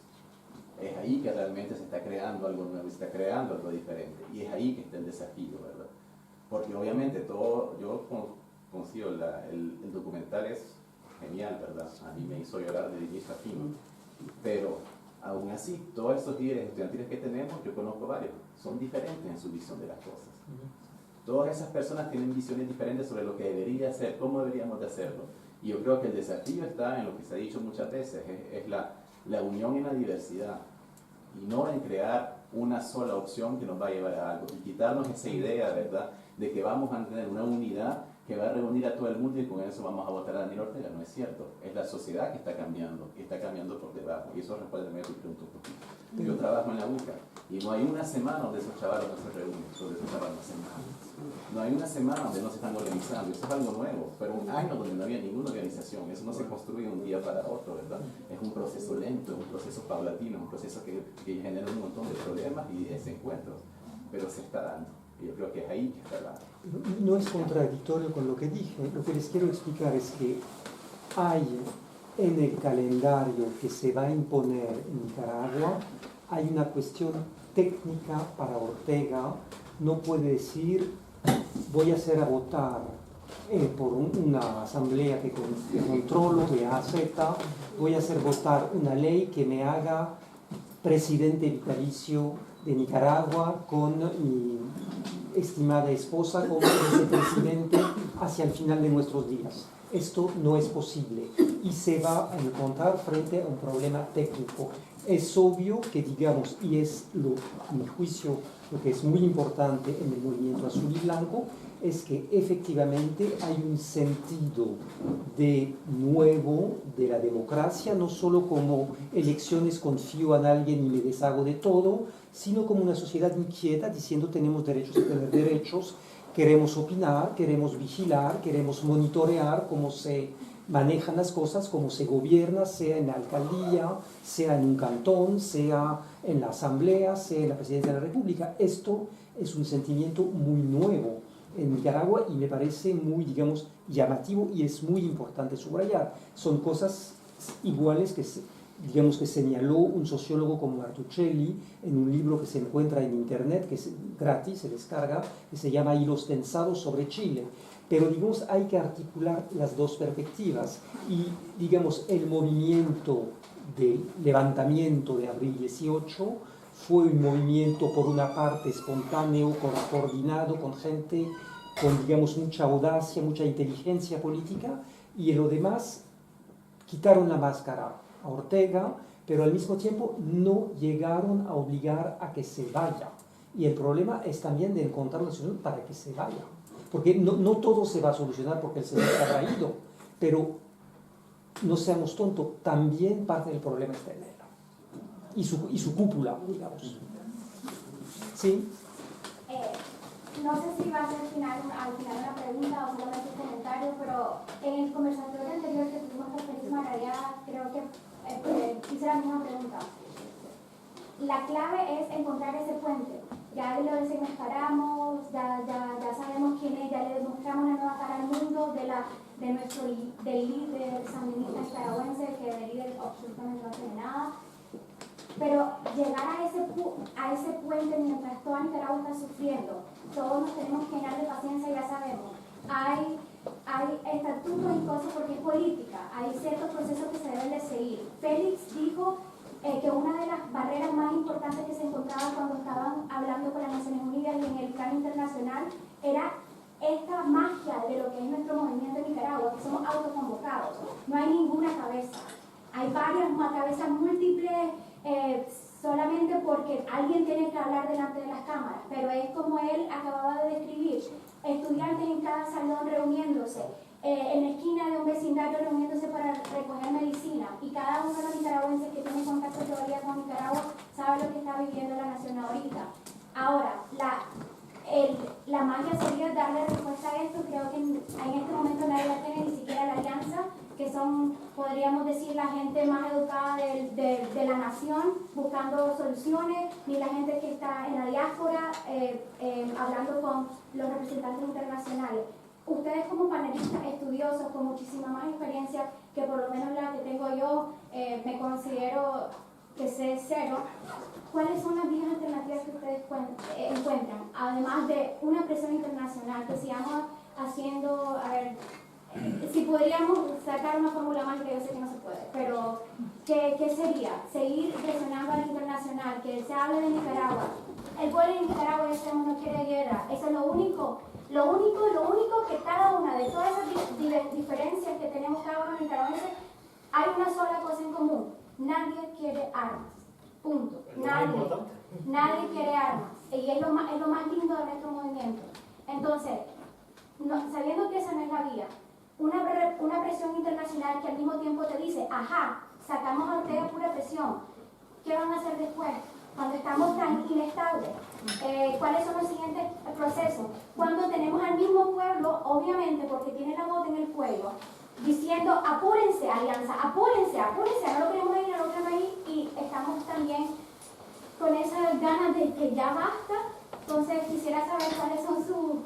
Es ahí que realmente se está creando algo nuevo, se está creando algo diferente. Y es ahí que está el desafío, ¿verdad? Porque obviamente yo consigo el documental es genial, ¿verdad? A mí me hizo llorar de inicio a fin. Pero aún así, todos estos líderes estudiantiles que tenemos, yo conozco varios, son diferentes en su visión de las cosas. Todas esas personas tienen visiones diferentes sobre lo que debería hacer, cómo deberíamos de hacerlo. Y yo creo que el desafío está en lo que se ha dicho muchas veces, es la unión en la diversidad, y no en crear una sola opción que nos va a llevar a algo, y quitarnos esa idea, ¿verdad?, de que vamos a tener una unidad que va a reunir a todo el mundo y con eso vamos a votar a Daniel Ortega. No es cierto, es la sociedad que está cambiando por debajo, y eso responde a tu pregunta un poquito. Yo trabajo en la UCA y no hay una semana donde esos chavalos no se reúnen, sobre esos chavalos no hay una semana donde no se están organizando. Eso es algo nuevo, pero un año donde no había ninguna organización, eso no se construye un día para otro, ¿verdad? Es un proceso lento, es un proceso paulatino, es un proceso que genera un montón de problemas y desencuentros, pero se está dando. Yo creo que es ahí que está la... No es contradictorio con lo que dije. Lo que les quiero explicar es que hay en el calendario que se va a imponer en Nicaragua, hay una cuestión técnica para Ortega. No puede decir, voy a hacer a votar por una asamblea que controlo de A a Z, voy a hacer votar una ley que me haga presidente vitalicio de Nicaragua con mi estimada esposa como vicepresidente hacia el final de nuestros días. Esto no es posible y se va a encontrar frente a un problema técnico. Es obvio que, digamos, y es a mi juicio lo que es muy importante en el movimiento azul y blanco, es que efectivamente hay un sentido de nuevo de la democracia, no solo como elecciones confío en alguien y me deshago de todo, sino como una sociedad inquieta diciendo tenemos derechos a tener derechos, queremos opinar, queremos vigilar, queremos monitorear cómo se manejan las cosas, cómo se gobierna, sea en la alcaldía, sea en un cantón, sea en la asamblea, sea en la presidencia de la República. Esto es un sentimiento muy nuevo en Nicaragua y me parece muy, digamos, llamativo y es muy importante subrayar. Son cosas iguales que, digamos, que señaló un sociólogo como Martuchelli en un libro que se encuentra en internet, que es gratis, se descarga, que se llama Hilos tensados sobre Chile. Pero, digamos, hay que articular las dos perspectivas y, digamos, el movimiento de levantamiento de abril 18 fue un movimiento, por una parte, espontáneo, coordinado, con gente con, digamos, mucha audacia, mucha inteligencia política, y en lo demás quitaron la máscara a Ortega, pero al mismo tiempo no llegaron a obligar a que se vaya. Y el problema es también de encontrar una solución para que se vaya. Porque no todo se va a solucionar porque el señor se ha ido, pero no seamos tontos, también parte del problema está en él. Y su cúpula, digamos. ¿Sí? no sé si va a ser al final una pregunta o solamente un comentario, pero en el conversatorio anterior que tuvimos con Félix Maradiaga, creo que hice la misma pregunta. La clave es encontrar ese puente. Ya lo desenmascaramos, ya sabemos quién es, ya le demostramos la nueva cara al mundo del líder sandinista nicaragüense, que del líder absolutamente no tiene nada. Pero llegar a ese puente mientras toda Nicaragua está sufriendo, todos nos tenemos que llenar de paciencia, ya sabemos. Hay estatutos y cosas porque es política, hay ciertos procesos que se deben de seguir. Félix dijo que una de las barreras más importantes que se encontraba cuando estaban hablando con las Naciones Unidas y en el plano internacional era esta magia de lo que es nuestro movimiento en Nicaragua, que somos autoconvocados. No hay ninguna cabeza. Hay varias cabezas múltiples solamente porque alguien tiene que hablar delante de las cámaras, pero es como él acababa de describir, estudiantes en cada salón reuniéndose, en la esquina de un vecindario reuniéndose para recoger medicina, y cada uno de los nicaragüenses que tiene contacto todavía con Nicaragua sabe lo que está viviendo la nación ahorita. Ahora, la magia sería darle respuesta a esto. Creo que en este momento nadie la tiene, ni siquiera la alianza, que son, podríamos decir, la gente más educada de la nación, buscando soluciones, ni la gente que está en la diáspora, hablando con los representantes internacionales. Ustedes como panelistas estudiosos, con muchísima más experiencia que por lo menos la que tengo yo, me considero que sé cero. ¿Cuáles son las vías alternativas que ustedes encuentran? Además de una presión internacional, que sigamos haciendo, a ver, si podríamos sacar una fórmula mágica, yo sé que no se puede, pero ¿qué sería? Seguir presionando al internacional, que se hable de Nicaragua. El pueblo de Nicaragua, ya sabemos, no quiere guerra. Eso es lo único que cada una de todas esas diferencias que tenemos cada uno de los nicaragüenses, hay una sola cosa en común: nadie quiere armas. Punto. Nadie quiere armas. Y es lo más lindo de nuestro movimiento. Entonces, sabiendo que esa no es la vía, una presión internacional que al mismo tiempo te dice, ajá, sacamos a Ortega pura presión, ¿qué van a hacer después? Cuando estamos tan inestables, ¿cuáles son los siguientes procesos? Cuando tenemos al mismo pueblo, obviamente, porque tiene la bota en el cuello, diciendo, apúrense, alianza, apúrense, no lo queremos ir, no lo queremos ir, y estamos también con esas ganas de que ya basta. Entonces quisiera saber cuáles son sus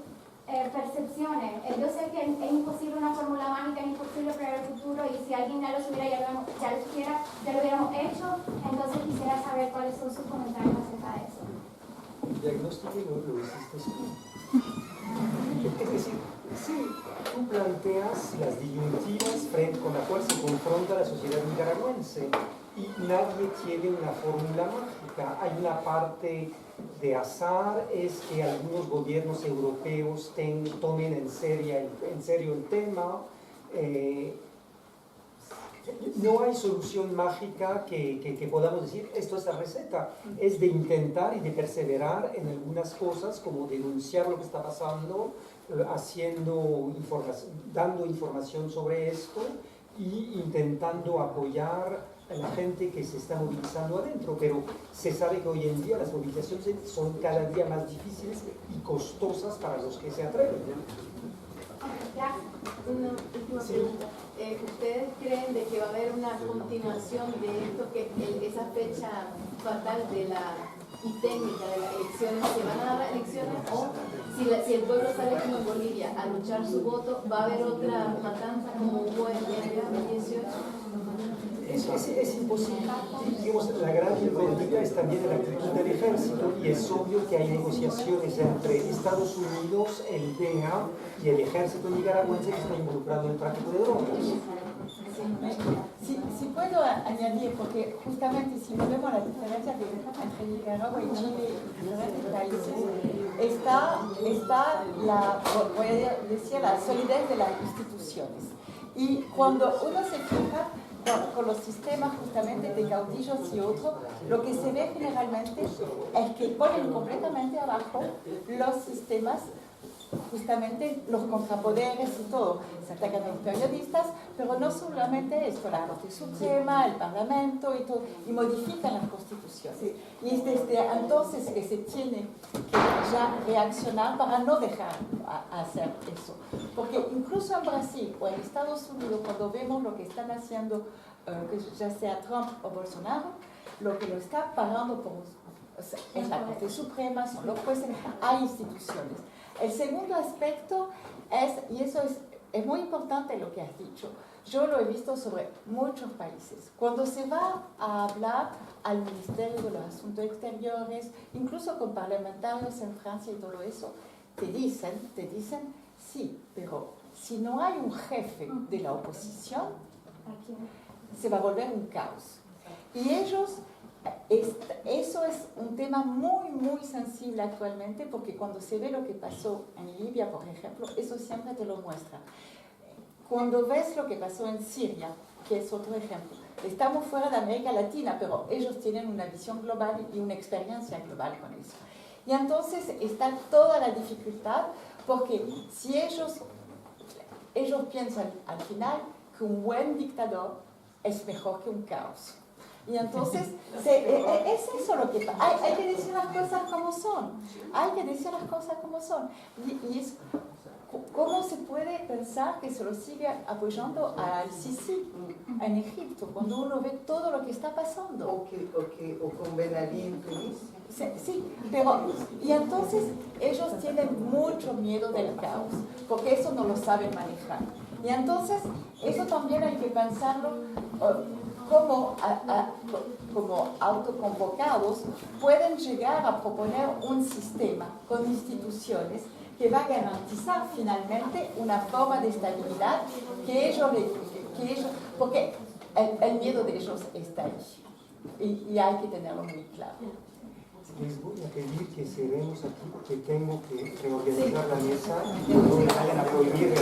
percepciones. Yo sé que es imposible una fórmula mágica, es imposible prever el futuro, y si alguien ya lo supiera, ya lo hubiéramos hecho. Entonces quisiera saber cuáles son sus comentarios acerca de eso. El diagnóstico lo hiciste tú. Es decir, si tú planteas las disyuntivas con las cuales se confronta la sociedad nicaragüense, y nadie tiene una fórmula mágica. Hay una parte de azar, es que algunos gobiernos europeos tomen en serio el tema. No hay solución mágica que podamos decir, esto es la receta. Es de intentar y de perseverar en algunas cosas, como denunciar lo que está pasando, dando información sobre esto y intentando apoyar a la gente que se está movilizando adentro. Pero se sabe que hoy en día las movilizaciones son cada día más difíciles y costosas para los que se atreven. Una última pregunta. ¿Ustedes creen de que va a haber una continuación de esto, que esa fecha fatal y técnica de las elecciones, se van a dar elecciones, o si el pueblo sale como en Bolivia a luchar su voto, va a haber otra matanza como hubo en el 2018? Es imposible. Digamos, la gran incógnita es también la actitud del ejército, y es obvio que hay negociaciones entre Estados Unidos, el DEA y el ejército nicaragüense, que está involucrado en el tráfico de drogas. Si puedo añadir, porque justamente si no vemos la diferencia entre Nicaragua y Chile y diferentes países, está voy a decir, la solidez de las instituciones. Y cuando uno se fija con los sistemas justamente de caudillos y otros, lo que se ve generalmente es que ponen completamente abajo los sistemas justamente los contrapoderes y todo. Se atacan a los periodistas, pero no solamente esto, la Corte Suprema, el Parlamento y todo, y modifican las constituciones. Y es desde entonces que se tiene que ya reaccionar para no dejar hacer eso. Porque incluso en Brasil o en Estados Unidos, cuando vemos lo que están haciendo, ya sea Trump o Bolsonaro, lo que lo está parando es la Corte Suprema, son los jueces, hay instituciones. El segundo aspecto es, y eso es muy importante lo que has dicho, yo lo he visto sobre muchos países. Cuando se va a hablar al Ministerio de los Asuntos Exteriores, incluso con parlamentarios en Francia y todo eso, te dicen, sí, pero si no hay un jefe de la oposición, se va a volver un caos. Y ellos, eso es un tema muy, muy sensible actualmente, porque cuando se ve lo que pasó en Libia, por ejemplo, eso siempre te lo muestra. Cuando ves lo que pasó en Siria, que es otro ejemplo, estamos fuera de América Latina, pero ellos tienen una visión global y una experiencia global con eso. Y entonces está toda la dificultad, porque si ellos piensan al final que un buen dictador es mejor que un caos. Y entonces, es eso lo que pasa. Hay que decir las cosas como son. Hay que decir las cosas como son. Y es, ¿cómo se puede pensar que se lo sigue apoyando al Sisi en Egipto, cuando uno ve todo lo que está pasando? O con Ben Ali en Tunisia. Sí, pero, y entonces ellos tienen mucho miedo del caos, porque eso no lo saben manejar. Y entonces, eso también hay que pensarlo como autoconvocados, pueden llegar a proponer un sistema con instituciones que va a garantizar finalmente una forma de estabilidad que ellos porque el miedo de ellos está ahí. Y hay que tenerlo muy claro. Les voy a pedir que cerremos aquí porque tengo que reorganizar la mesa y no me vayan a prohibir.